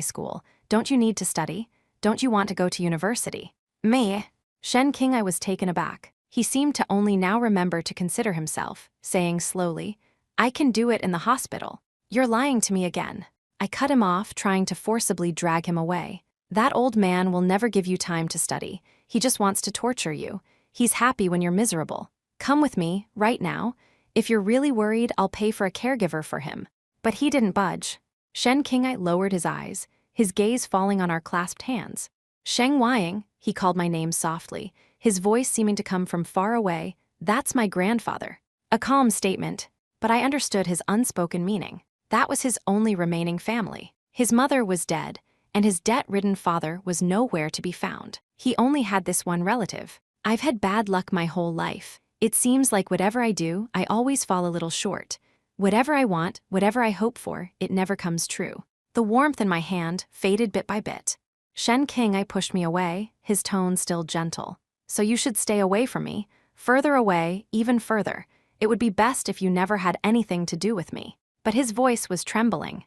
school. Don't you need to study? Don't you want to go to university?" "Me?" Shen Qingye was taken aback. He seemed to only now remember to consider himself, saying slowly, "I can do it in the hospital." "You're lying to me again." I cut him off, trying to forcibly drag him away. "That old man will never give you time to study. He just wants to torture you. He's happy when you're miserable. Come with me, right now. If you're really worried, I'll pay for a caregiver for him." But he didn't budge. Shen Qingye lowered his eyes, his gaze falling on our clasped hands. "Sheng Ying," he called my name softly, his voice seeming to come from far away. "That's my grandfather." A calm statement, but I understood his unspoken meaning. That was his only remaining family. His mother was dead, and his debt-ridden father was nowhere to be found. He only had this one relative. I've had bad luck my whole life. It seems like whatever I do, I always fall a little short. Whatever I want, whatever I hope for, it never comes true. The warmth in my hand faded bit by bit. Shen Qingye pushed me away, his tone still gentle. "So you should stay away from me, further away, even further. It would be best if you never had anything to do with me." But his voice was trembling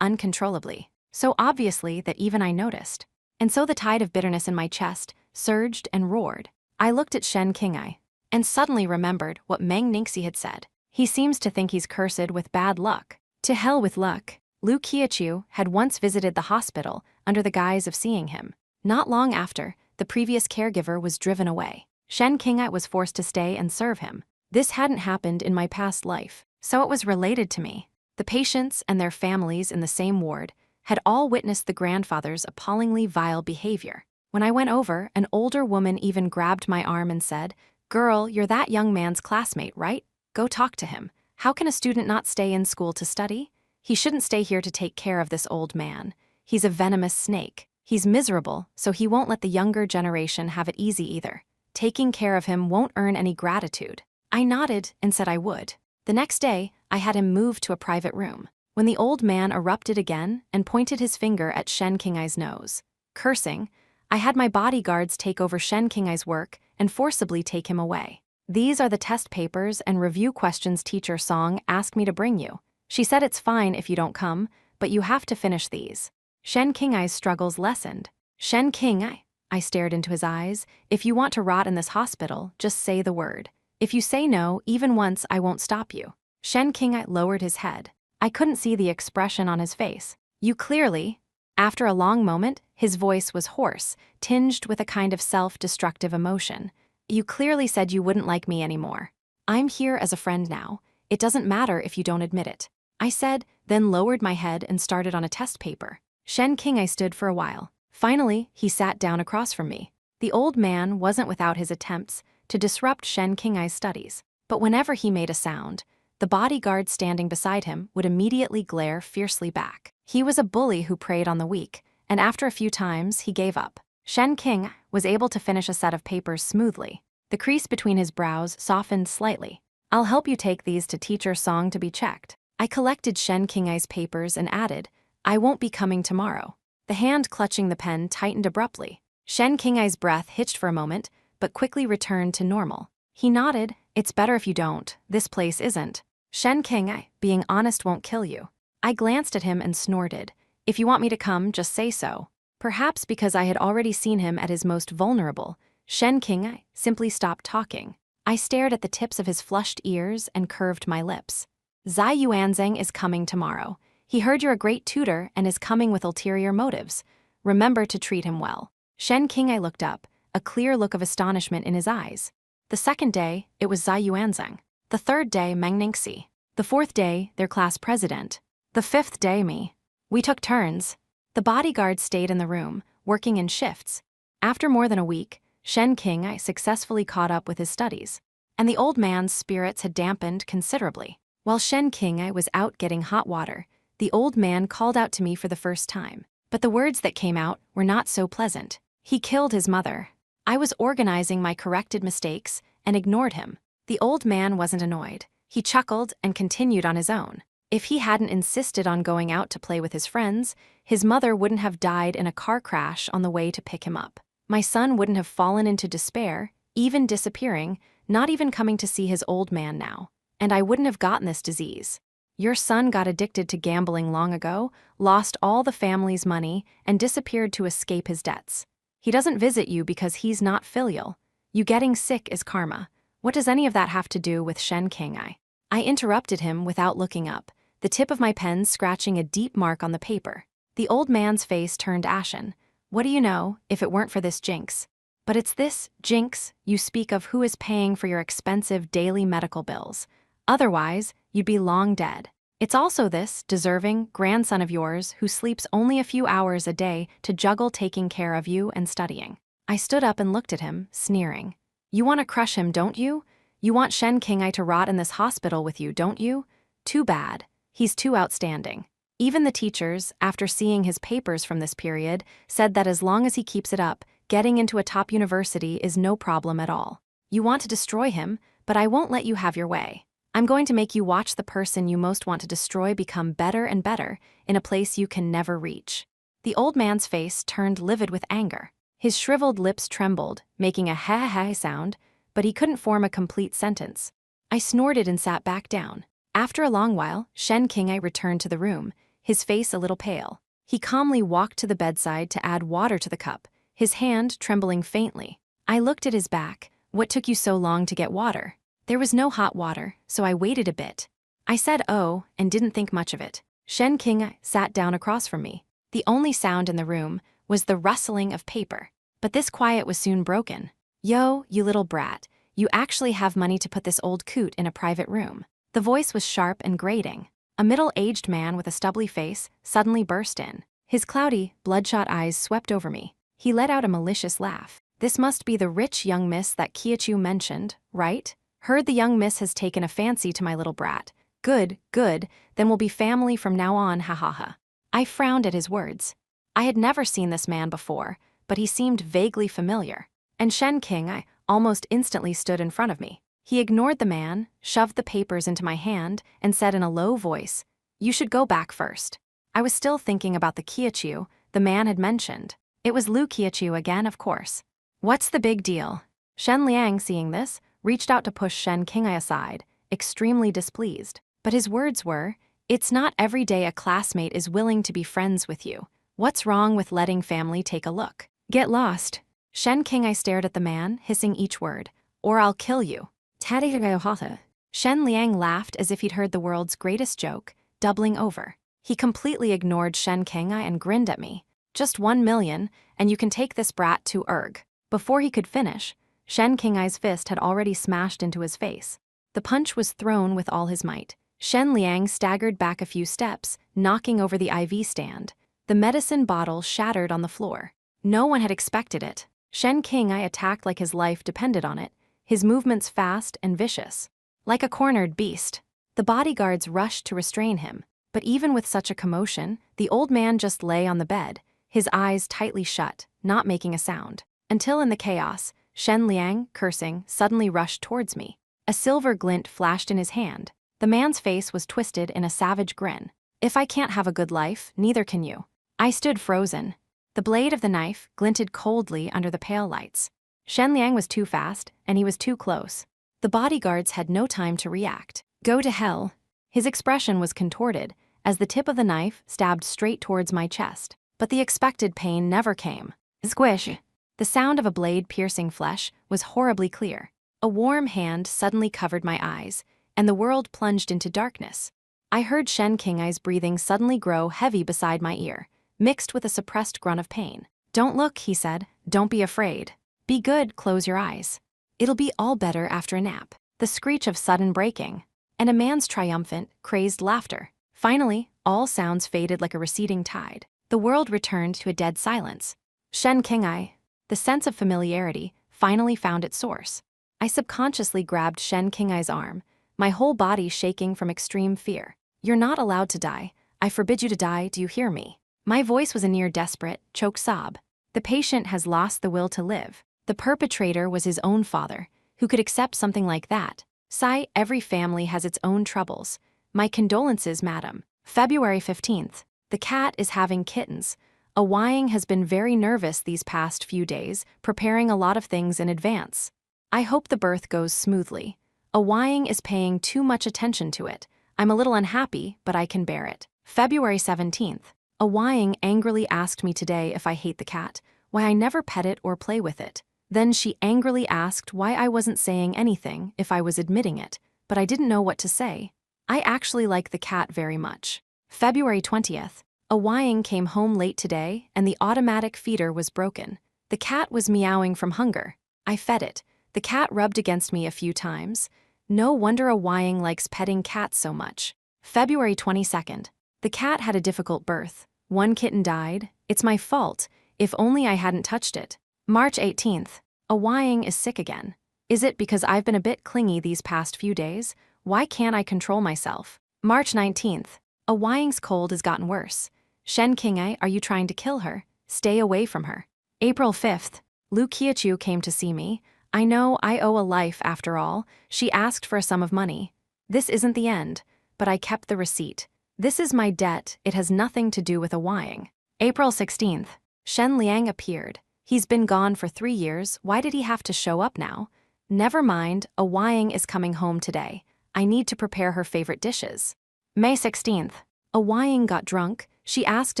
uncontrollably, so obviously that even I noticed. And so the tide of bitterness in my chest surged and roared. I looked at Shen Qingye, and suddenly remembered what Meng Ningxi had said. He seems to think he's cursed with bad luck. To hell with luck. Lu Qiaqiu had once visited the hospital under the guise of seeing him. Not long after, the previous caregiver was driven away. Shen Qingye was forced to stay and serve him. This hadn't happened in my past life, so it was related to me. The patients and their families in the same ward had all witnessed the grandfather's appallingly vile behavior. When I went over, an older woman even grabbed my arm and said, "Girl, you're that young man's classmate, right? Go talk to him. How can a student not stay in school to study? He shouldn't stay here to take care of this old man. He's a venomous snake. He's miserable, so he won't let the younger generation have it easy either. Taking care of him won't earn any gratitude." I nodded and said I would. The next day, I had him moved to a private room. When the old man erupted again and pointed his finger at Shen Qingye's nose, cursing, I had my bodyguards take over Shen Qingye's work and forcibly take him away. "These are the test papers and review questions teacher Song asked me to bring you. She said it's fine if you don't come, but you have to finish these." Shen Qingye's struggles lessened. "Shen Qingye," I stared into his eyes, "if you want to rot in this hospital, just say the word. If you say no, even once, I won't stop you." Shen Qingye lowered his head. I couldn't see the expression on his face. "You clearly..." After a long moment, his voice was hoarse, tinged with a kind of self-destructive emotion. "You clearly said you wouldn't like me anymore. I'm here as a friend now. It doesn't matter if you don't admit it," I said, then lowered my head and started on a test paper. Shen Qingye stood for a while. Finally, he sat down across from me. The old man wasn't without his attempts to disrupt Shen Qingye's studies, but whenever he made a sound, the bodyguard standing beside him would immediately glare fiercely back. He was a bully who preyed on the weak, and after a few times, he gave up. Shen Qingye was able to finish a set of papers smoothly. The crease between his brows softened slightly. "I'll help you take these to teacher Song to be checked." I collected Shen Qingye's papers and added, "I won't be coming tomorrow." The hand clutching the pen tightened abruptly. Shen Qingye's breath hitched for a moment, but quickly returned to normal. He nodded. "It's better if you don't. This place isn't." "Shen Qingye, being honest won't kill you." I glanced at him and snorted. "If you want me to come, just say so." Perhaps because I had already seen him at his most vulnerable, Shen Qingye simply stopped talking. I stared at the tips of his flushed ears and curved my lips. Zai Yuanzhang is coming tomorrow. He heard you're a great tutor and is coming with ulterior motives. Remember to treat him well. Shen Qingye looked up, a clear look of astonishment in his eyes. The second day, it was Zai Yuanzhang. The third day, Meng Ningxi. The fourth day, their class president. The fifth day, me. We took turns. The bodyguards stayed in the room, working in shifts. After more than a week, Shen Qingye successfully caught up with his studies, and the old man's spirits had dampened considerably. While Shen Qingye was out getting hot water, the old man called out to me for the first time. But the words that came out were not so pleasant. He killed his mother. I was organizing my corrected mistakes and ignored him. The old man wasn't annoyed. He chuckled and continued on his own. If he hadn't insisted on going out to play with his friends, his mother wouldn't have died in a car crash on the way to pick him up. My son wouldn't have fallen into despair, even disappearing, not even coming to see his old man now. And I wouldn't have gotten this disease. Your son got addicted to gambling long ago, lost all the family's money, and disappeared to escape his debts. He doesn't visit you because he's not filial. You getting sick is karma. What does any of that have to do with Shen Qingye? I interrupted him without looking up, the tip of my pen scratching a deep mark on the paper. The old man's face turned ashen. What do you know, if it weren't for this jinx? But it's this jinx you speak of who is paying for your expensive daily medical bills. Otherwise, you'd be long dead. It's also this deserving grandson of yours who sleeps only a few hours a day to juggle taking care of you and studying. I stood up and looked at him, sneering. You want to crush him, don't you? You want Shen Qingye to rot in this hospital with you, don't you? Too bad. He's too outstanding. Even the teachers, after seeing his papers from this period, said that as long as he keeps it up, getting into a top university is no problem at all. You want to destroy him, but I won't let you have your way. I'm going to make you watch the person you most want to destroy become better and better in a place you can never reach. The old man's face turned livid with anger. His shriveled lips trembled, making a ha-ha sound, but he couldn't form a complete sentence. I snorted and sat back down. After a long while, Shen Qingye returned to the room, his face a little pale. He calmly walked to the bedside to add water to the cup, his hand trembling faintly. I looked at his back. What took you so long to get water? There was no hot water, so I waited a bit. I said oh, and didn't think much of it. Shen Qingye sat down across from me. The only sound in the room was the rustling of paper. But this quiet was soon broken. Yo, you little brat, you actually have money to put this old coot in a private room. The voice was sharp and grating. A middle-aged man with a stubbly face suddenly burst in. His cloudy, bloodshot eyes swept over me. He let out a malicious laugh. This must be the rich young miss that Qingye mentioned, right? Heard the young miss has taken a fancy to my little brat. Good, good, then we'll be family from now on, ha ha ha. I frowned at his words. I had never seen this man before, but he seemed vaguely familiar. And Shen Qingye almost instantly stood in front of me. He ignored the man, shoved the papers into my hand, and said in a low voice, "You should go back first." I was still thinking about the Qingye the man had mentioned. It was Lu Qingye again, of course. What's the big deal? Shen Liang, seeing this, reached out to push Shen Qingye aside, extremely displeased. But his words were, "It's not every day a classmate is willing to be friends with you. What's wrong with letting family take a look? Get lost." Shen Qingye stared at the man, hissing each word, "Or I'll kill you." Shen Liang laughed as if he'd heard the world's greatest joke, doubling over. He completely ignored Shen Qingye and grinned at me. "Just 1 million, and you can take this brat to Erg." Before he could finish, Shen Qingye's fist had already smashed into his face. The punch was thrown with all his might. Shen Liang staggered back a few steps, knocking over the IV stand. The medicine bottle shattered on the floor. No one had expected it. Shen Qingye attacked like his life depended on it, his movements fast and vicious. Like a cornered beast. The bodyguards rushed to restrain him, but even with such a commotion, the old man just lay on the bed, his eyes tightly shut, not making a sound. Until in the chaos, Shen Liang, cursing, suddenly rushed towards me. A silver glint flashed in his hand. The man's face was twisted in a savage grin. "If I can't have a good life, neither can you." I stood frozen. The blade of the knife glinted coldly under the pale lights. Shen Liang was too fast, and he was too close. The bodyguards had no time to react. "Go to hell." His expression was contorted, as the tip of the knife stabbed straight towards my chest. but the expected pain never came. Squish! The sound of a blade piercing flesh was horribly clear. A warm hand suddenly covered my eyes, and the world plunged into darkness. I heard Shen Qingye's breathing suddenly grow heavy beside my ear, mixed with a suppressed grunt of pain. "Don't look," he said. "Don't be afraid. Be good, close your eyes. It'll be all better after a nap." The screech of sudden breaking, and a man's triumphant, crazed laughter. Finally, all sounds faded like a receding tide. The world returned to a dead silence. Shen Qingye, the sense of familiarity, finally found its source. I subconsciously grabbed Shen Qingye's arm, my whole body shaking from extreme fear. "You're not allowed to die. I forbid you to die, do you hear me?" My voice was a near desperate, choked sob. The patient has lost the will to live. The perpetrator was his own father, who could accept something like that. Sigh, every family has its own troubles. My condolences, madam. February 15th. The cat is having kittens. Awang has been very nervous these past few days, preparing a lot of things in advance. I hope the birth goes smoothly. Awang is paying too much attention to it. I'm a little unhappy, but I can bear it. February 17th. Awang angrily asked me today if I hate the cat, why I never pet it or play with it. Then she angrily asked why I wasn't saying anything if I was admitting it, but I didn't know what to say. I actually like the cat very much. February 20th. Awang came home late today and the automatic feeder was broken. The cat was meowing from hunger. I fed it. The cat rubbed against me a few times. No wonder Awang likes petting cats so much. February 22nd. The cat had a difficult birth. One kitten died. It's my fault. If only I hadn't touched it. March 18th. Awang is sick again. Is it because I've been a bit clingy these past few days? Why can't I control myself? March 19th. Awang's cold has gotten worse. Shen Qingye, are you trying to kill her? Stay away from her. April 5th. Lu Qiachu came to see me. I know I owe a life after all. She asked for a sum of money. This isn't the end, but I kept the receipt. This is my debt. It has nothing to do with Awang. April 16th. Shen Liang appeared. He's been gone for 3 years. Why did he have to show up now? Never mind, Awang is coming home today. I need to prepare her favorite dishes. May 16th. Awang got drunk. She asked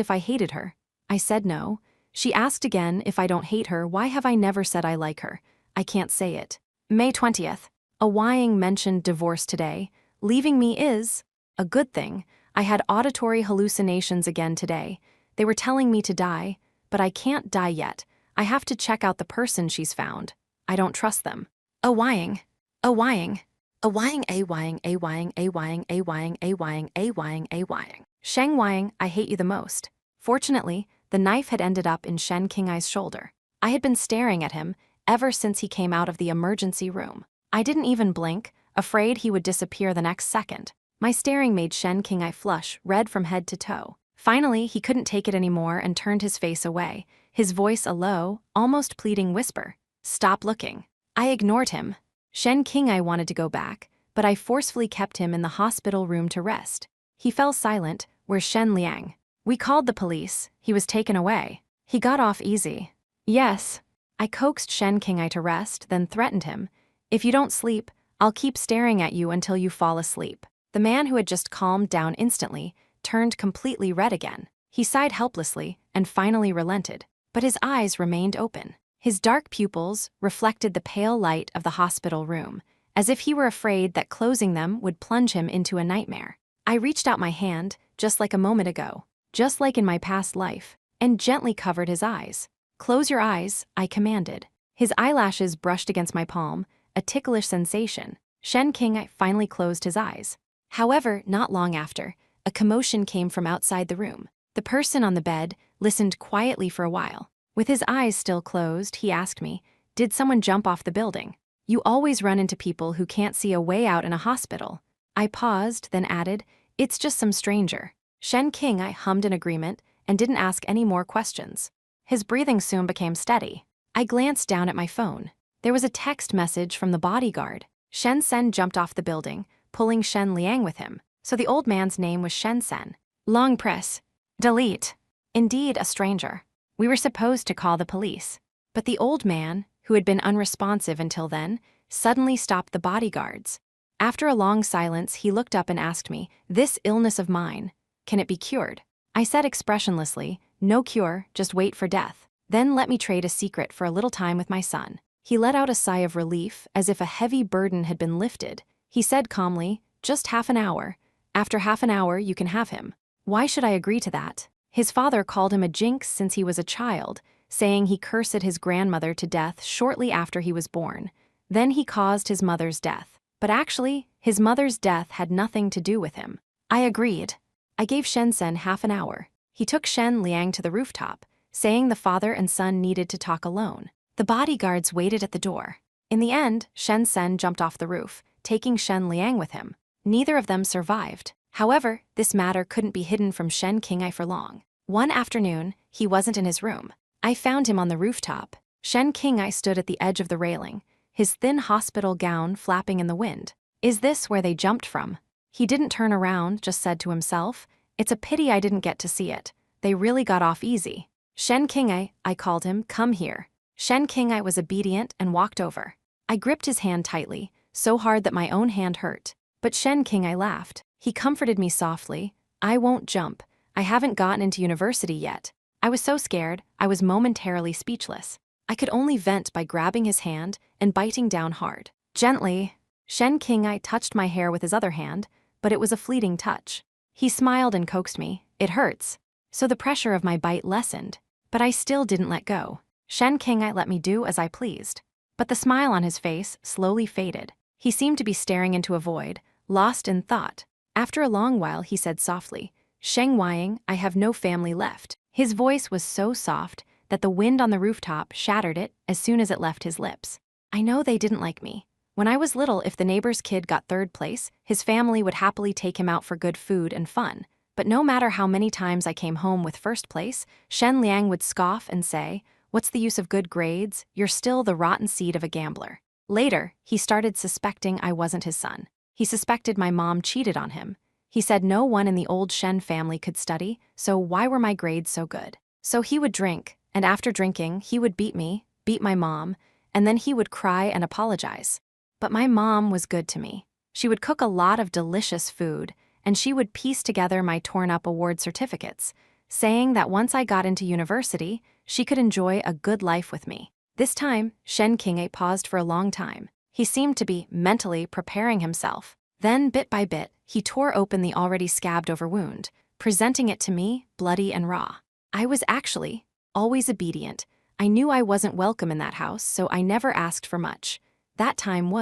if I hated her. I said no. She asked again if I don't hate her. Why have I never said I like her? I can't say it. May 20th. Awang mentioned divorce today. Leaving me is a good thing. I had auditory hallucinations again today. They were telling me to die, but I can't die yet. I have to check out the person she's found. I don't trust them. Awang. Awang. Awang, Awang, Awang, Awang, Awang, Awang, Awang, Awang. Sheng Ying, I hate you the most. Fortunately, the knife had ended up in Shen Qingye's shoulder. I had been staring at him ever since he came out of the emergency room. I didn't even blink, afraid he would disappear the next second. My staring made Shen Qingye flush, red from head to toe. Finally, he couldn't take it anymore and turned his face away, his voice a low, almost pleading whisper. "Stop looking." I ignored him. Shen Qingye wanted to go back, but I forcefully kept him in the hospital room to rest. He fell silent. Where's Shen Liang? We called the police. He was taken away. He got off easy. Yes. I coaxed Shen Qingye to rest, then threatened him. If you don't sleep, I'll keep staring at you until you fall asleep. The man who had just calmed down instantly turned completely red again. He sighed helplessly and finally relented, but his eyes remained open. His dark pupils reflected the pale light of the hospital room, as if he were afraid that closing them would plunge him into a nightmare. I reached out my hand, just like a moment ago, just like in my past life, and gently covered his eyes. "Close your eyes," I commanded. His eyelashes brushed against my palm, a ticklish sensation. Shen Qingye finally closed his eyes. However, not long after, a commotion came from outside the room. The person on the bed listened quietly for a while. With his eyes still closed, he asked me, "Did someone jump off the building?" "You always run into people who can't see a way out in a hospital." I paused, then added, "It's just some stranger." Shen Qingye hummed in agreement and didn't ask any more questions. His breathing soon became steady. I glanced down at my phone. There was a text message from the bodyguard. Shen Sen jumped off the building, pulling Shen Liang with him. So the old man's name was Shen Sen. Long press. Delete. Indeed, a stranger. We were supposed to call the police. But the old man, who had been unresponsive until then, suddenly stopped the bodyguards. After a long silence, he looked up and asked me, "This illness of mine, can it be cured?" I said expressionlessly, No cure, just wait for death. Then let me trade a secret for a little time with my son. He let out a sigh of relief, as if a heavy burden had been lifted. He said calmly, just half an hour. After half an hour, you can have him. Why should I agree to that? His father called him a jinx since he was a child, saying he cursed his grandmother to death shortly after he was born. Then he caused his mother's death. But actually, his mother's death had nothing to do with him. I agreed. I gave Shen Sen half an hour. He took Shen Liang to the rooftop, saying the father and son needed to talk alone. The bodyguards waited at the door. In the end, Shen Sen jumped off the roof, taking Shen Liang with him. Neither of them survived. However, this matter couldn't be hidden from Shen Qingye for long. One afternoon, he wasn't in his room. I found him on the rooftop. Shen Qingye stood at the edge of the railing, his thin hospital gown flapping in the wind. Is this where they jumped from? He didn't turn around, just said to himself, it's a pity I didn't get to see it. They really got off easy. Shen Qingye, I called him, come here. Shen Qingye was obedient and walked over. I gripped his hand tightly, so hard that my own hand hurt. But Shen Qingye laughed. He comforted me softly. I won't jump. I haven't gotten into university yet. I was so scared, I was momentarily speechless. I could only vent by grabbing his hand and biting down hard. Gently, Shen Qingye touched my hair with his other hand, but it was a fleeting touch. He smiled and coaxed me. It hurts. So the pressure of my bite lessened, but I still didn't let go. Shen Qingye let me do as I pleased. But the smile on his face slowly faded. He seemed to be staring into a void, lost in thought. After a long while, he said softly, Sheng Ying, I have no family left. His voice was so soft that the wind on the rooftop shattered it as soon as it left his lips. I know they didn't like me. When I was little, if the neighbor's kid got third place, his family would happily take him out for good food and fun. But no matter how many times I came home with first place, Shen Liang would scoff and say, what's the use of good grades? You're still the rotten seed of a gambler. Later, he started suspecting I wasn't his son. He suspected my mom cheated on him. He said no one in the old Shen family could study, so why were my grades so good? So he would drink, and after drinking, he would beat me, beat my mom, and then he would cry and apologize. But my mom was good to me. She would cook a lot of delicious food, and she would piece together my torn-up award certificates, saying that once I got into university, she could enjoy a good life with me. This time, Shen Qingye paused for a long time. He seemed to be mentally preparing himself. Then, bit by bit, he tore open the already scabbed-over wound, presenting it to me, bloody and raw. I was actually always obedient. I knew I wasn't welcome in that house, so I never asked for much. That time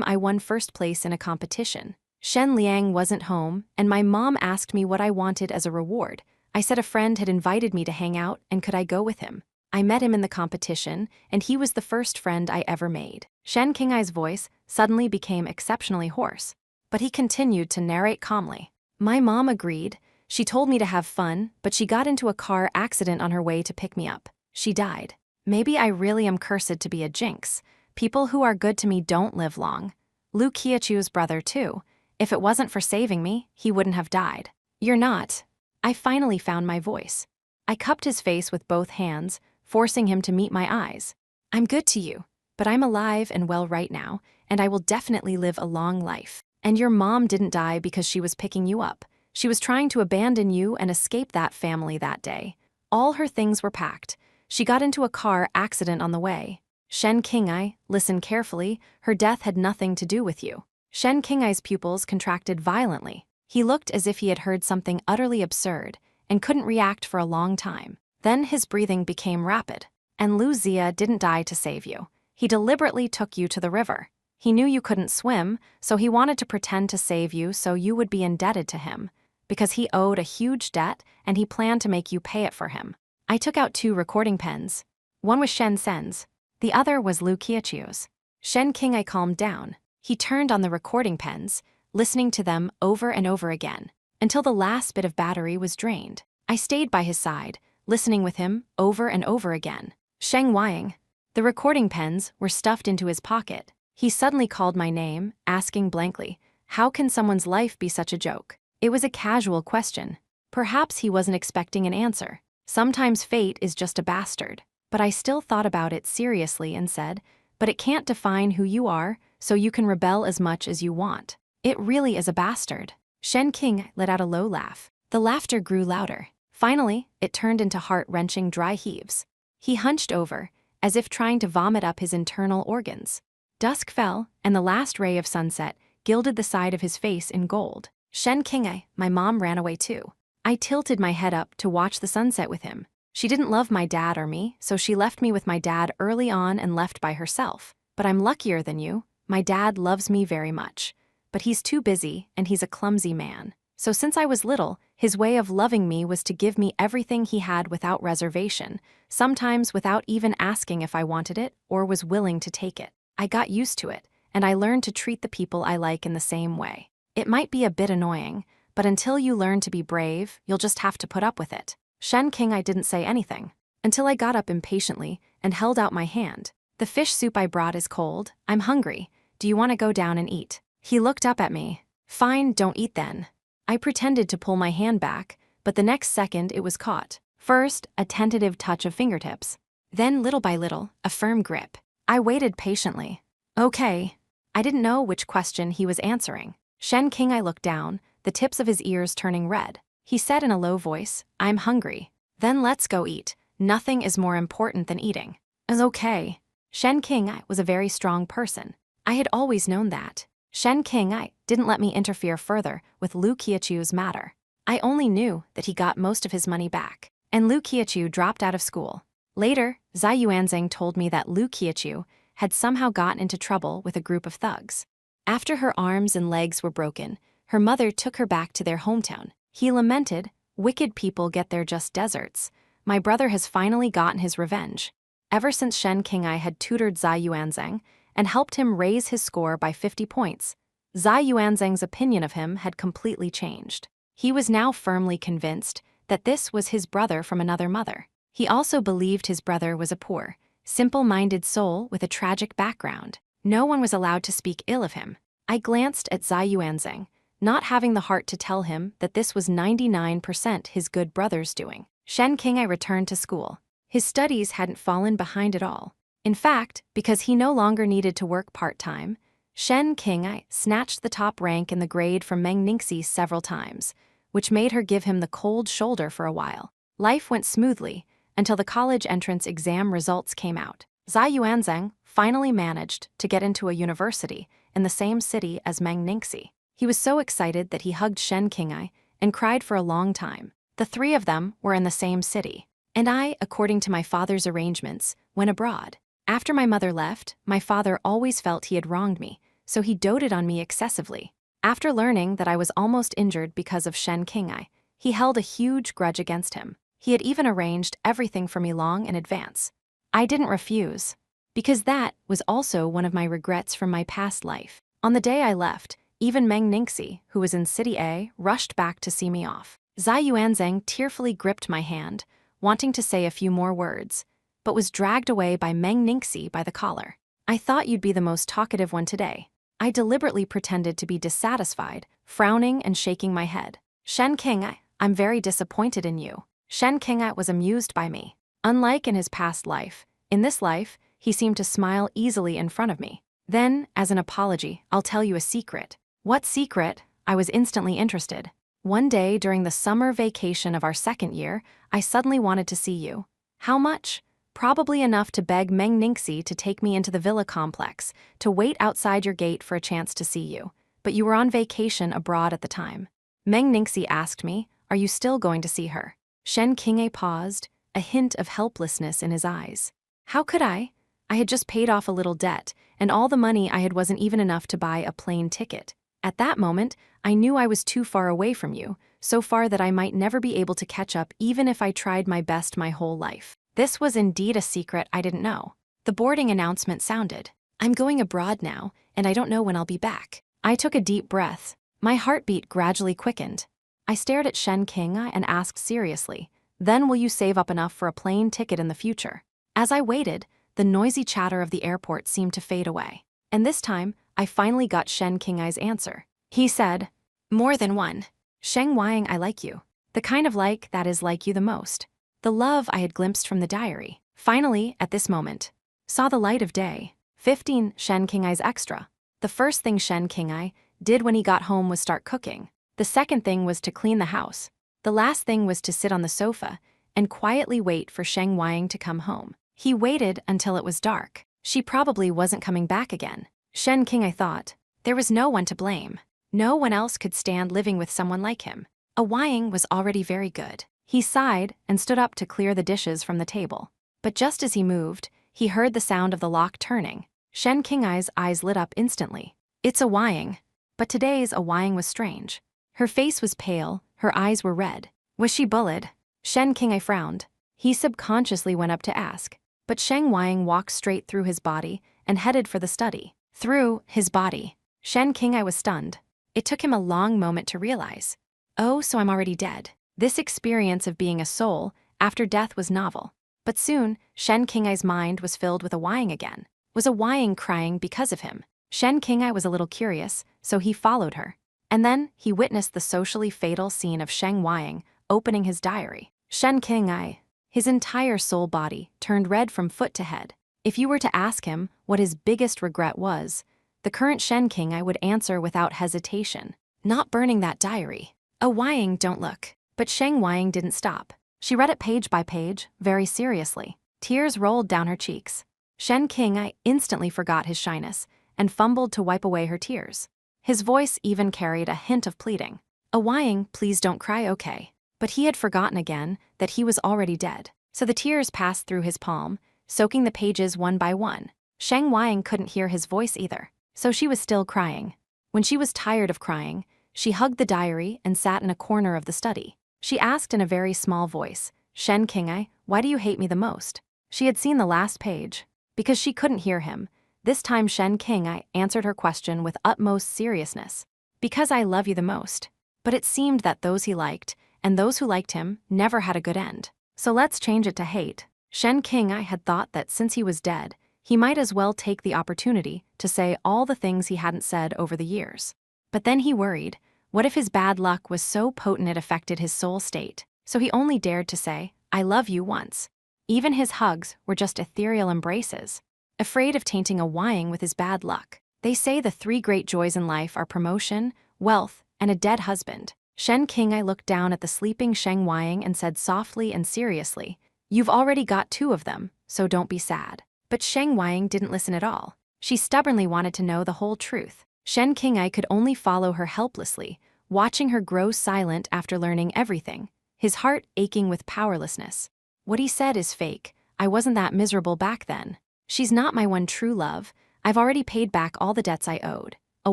I won first place in a competition. Shen Liang wasn't home, and my mom asked me what I wanted as a reward. I said a friend had invited me to hang out, and could I go with him? I met him in the competition, and he was the first friend I ever made. Shen Qingye's voice suddenly became exceptionally hoarse, but he continued to narrate calmly. My mom agreed. She told me to have fun, but she got into a car accident on her way to pick me up. She died. Maybe I really am cursed to be a jinx. People who are good to me don't live long. Lu Qiachu's brother, too. If it wasn't for saving me, he wouldn't have died. You're not. I finally found my voice. I cupped his face with both hands, forcing him to meet my eyes. I'm good to you, but I'm alive and well right now, and I will definitely live a long life. And your mom didn't die because she was picking you up. She was trying to abandon you and escape that family that day. All her things were packed. She got into a car accident on the way. Shen Qingye, listen carefully, her death had nothing to do with you. Shen Qingye's pupils contracted violently. He looked as if he had heard something utterly absurd and couldn't react for a long time. Then his breathing became rapid. And Lu Zia didn't die to save you. He deliberately took you to the river. He knew you couldn't swim, so he wanted to pretend to save you so you would be indebted to him, because he owed a huge debt and he planned to make you pay it for him. I took out 2 recording pens. One was Shen Sen's. The other was Lu Qiachu's. Shen Qingye calmed down. He turned on the recording pens, listening to them over and over again, until the last bit of battery was drained. I stayed by his side, listening with him over and over again. Sheng Ying. The recording pens were stuffed into his pocket. He suddenly called my name, asking blankly, how can someone's life be such a joke? It was a casual question. Perhaps he wasn't expecting an answer. Sometimes fate is just a bastard. But I still thought about it seriously and said, but it can't define who you are, so you can rebel as much as you want. It really is a bastard. Shen Qingye let out a low laugh. The laughter grew louder. Finally, it turned into heart-wrenching dry heaves. He hunched over, as if trying to vomit up his internal organs. Dusk fell, and the last ray of sunset gilded the side of his face in gold. Shen Qingye, my mom ran away too. I tilted my head up to watch the sunset with him. She didn't love my dad or me, so she left me with my dad early on and left by herself. But I'm luckier than you. My dad loves me very much. But he's too busy, and he's a clumsy man. So since I was little, his way of loving me was to give me everything he had without reservation, sometimes without even asking if I wanted it or was willing to take it. I got used to it, and I learned to treat the people I like in the same way. It might be a bit annoying, but until you learn to be brave, you'll just have to put up with it. Shen Qingye didn't say anything, until I got up impatiently and held out my hand. The fish soup I brought is cold. I'm hungry. Do you want to go down and eat? He looked up at me. Fine, don't eat then. I pretended to pull my hand back, but the next second it was caught. First, a tentative touch of fingertips. Then, little by little, a firm grip. I waited patiently. Okay. I didn't know which question he was answering. Shen Qingye looked down, the tips of his ears turning red. He said in a low voice, I'm hungry. Then let's go eat. Nothing is more important than eating. Okay. Shen Qingye was a very strong person. I had always known that. Shen Qingye didn't let me interfere further with Lu Qiachu's matter. I only knew that he got most of his money back, and Lu Qiachu dropped out of school. Later, Zai Yuanzhang told me that Lu Qiachu had somehow gotten into trouble with a group of thugs. After her arms and legs were broken, her mother took her back to their hometown. He lamented, wicked people get their just deserts. My brother has finally gotten his revenge. Ever since Shen Qingye had tutored Zai Yuanzhang and helped him raise his score by 50 points, Zai Yuanzhang's opinion of him had completely changed. He was now firmly convinced that this was his brother from another mother. He also believed his brother was a poor, simple-minded soul with a tragic background. No one was allowed to speak ill of him. I glanced at Zai Yuanzhang, not having the heart to tell him that this was 99% his good brother's doing. Shen Qingye returned to school. His studies hadn't fallen behind at all. In fact, because he no longer needed to work part-time, Shen Qingye snatched the top rank in the grade from Meng Ningxi several times, which made her give him the cold shoulder for a while. Life went smoothly until the college entrance exam results came out. Zai Yuanzhang finally managed to get into a university in the same city as Meng Ningxi. He was so excited that he hugged Shen Qingye and cried for a long time. The three of them were in the same city, and I, according to my father's arrangements, went abroad. After my mother left, my father always felt he had wronged me, so he doted on me excessively. After learning that I was almost injured because of Shen Qingye, he held a huge grudge against him. He had even arranged everything for me long in advance. I didn't refuse, because that was also one of my regrets from my past life. On the day I left, even Meng Ningxi, who was in City A, rushed back to see me off. Zai Yuanzhang tearfully gripped my hand, wanting to say a few more words, but was dragged away by Meng Ningxi by the collar. I thought you'd be the most talkative one today. I deliberately pretended to be dissatisfied, frowning and shaking my head. Shen Qingye, I'm very disappointed in you. Shen Qingye was amused by me. Unlike in his past life, in this life, he seemed to smile easily in front of me. Then, as an apology, I'll tell you a secret. What secret? I was instantly interested. One day during the summer vacation of our second year, I suddenly wanted to see you. How much? Probably enough to beg Meng Ningxi to take me into the villa complex, to wait outside your gate for a chance to see you. But you were on vacation abroad at the time. Meng Ningxi asked me, are you still going to see her? Shen Qingye paused, a hint of helplessness in his eyes. How could I? I had just paid off a little debt, and all the money I had wasn't even enough to buy a plane ticket. At that moment, I knew I was too far away from you, so far that I might never be able to catch up even if I tried my best my whole life. This was indeed a secret I didn't know. The boarding announcement sounded. I'm going abroad now, and I don't know when I'll be back. I took a deep breath. My heartbeat gradually quickened. I stared at Shen Qingye and asked seriously, then will you save up enough for a plane ticket in the future? As I waited, the noisy chatter of the airport seemed to fade away. And this time, I finally got Shen Qingye's answer. He said, more than one. Sheng Ying, I like you. The kind of like that is like you the most. The love I had glimpsed from the diary, finally, at this moment, saw the light of day. 15 Shen Qingye's extra. The first thing Shen Qingye did when he got home was start cooking. The second thing was to clean the house. The last thing was to sit on the sofa and quietly wait for Sheng Ying to come home. He waited until it was dark. She probably wasn't coming back again. Shen Qingye thought. There was no one to blame. No one else could stand living with someone like him. A Ying was already very good. He sighed and stood up to clear the dishes from the table. But just as he moved, he heard the sound of the lock turning. Shen Qingye's eyes lit up instantly. It's a Ying. But today's a Ying was strange. Her face was pale, her eyes were red. Was she bullied? Shen Qingye frowned. He subconsciously went up to ask. But Sheng Ying walked straight through his body and headed for the study. Through his body. Shen Qingye was stunned. It took him a long moment to realize. Oh, so I'm already dead. This experience of being a soul after death was novel. But soon, Shen Qingye's mind was filled with a Ying again. Was a Ying crying because of him? Shen Qingye was a little curious, so he followed her. And then, he witnessed the socially fatal scene of Sheng Ying opening his diary. Shen Qingye, his entire soul body turned red from foot to head. If you were to ask him what his biggest regret was, the current Shen Qingye would answer without hesitation. Not burning that diary. A Ying don't look. But Sheng Ying didn't stop. She read it page by page, very seriously. Tears rolled down her cheeks. Shen Qingye instantly forgot his shyness and fumbled to wipe away her tears. His voice even carried a hint of pleading. A Ying, please don't cry, okay? But he had forgotten again that he was already dead. So the tears passed through his palm, soaking the pages one by one. Sheng Ying couldn't hear his voice either, so she was still crying. When she was tired of crying, she hugged the diary and sat in a corner of the study. She asked in a very small voice, Shen Qingye, why do you hate me the most? She had seen the last page. Because she couldn't hear him, this time Shen Qingye answered her question with utmost seriousness. Because I love you the most. But it seemed that those he liked, and those who liked him, never had a good end. So let's change it to hate. Shen Qingye had thought that since he was dead, he might as well take the opportunity to say all the things he hadn't said over the years. But then he worried. What if his bad luck was so potent it affected his soul state? So he only dared to say, I love you once. Even his hugs were just ethereal embraces. Afraid of tainting a Ying with his bad luck. They say the 3 great joys in life are promotion, wealth, and a dead husband. Shen Qingye looked down at the sleeping Sheng Ying and said softly and seriously, you've already got 2 of them, so don't be sad. But Sheng Ying didn't listen at all. She stubbornly wanted to know the whole truth. Shen Qingye could only follow her helplessly, watching her grow silent after learning everything, his heart aching with powerlessness. What he said is fake. I wasn't that miserable back then. She's not my one true love. I've already paid back all the debts I owed. A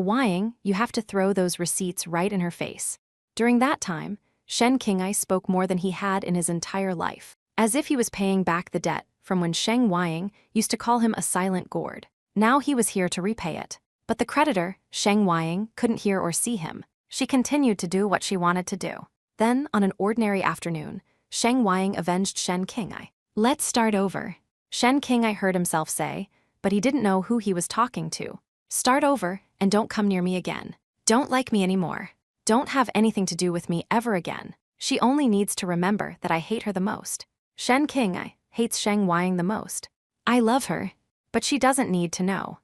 Ying, you have to throw those receipts right in her face. During that time, Shen Qingye spoke more than he had in his entire life, as if he was paying back the debt from when Sheng Ying used to call him a silent gourd. Now he was here to repay it. But the creditor, Sheng Ying, couldn't hear or see him. She continued to do what she wanted to do. Then, on an ordinary afternoon, Sheng Ying avenged Shen Qingye. Let's start over. Shen Qingye heard himself say, but he didn't know who he was talking to. Start over, and don't come near me again. Don't like me anymore. Don't have anything to do with me ever again. She only needs to remember that I hate her the most. Shen Qingye hates Sheng Ying the most. I love her, but she doesn't need to know.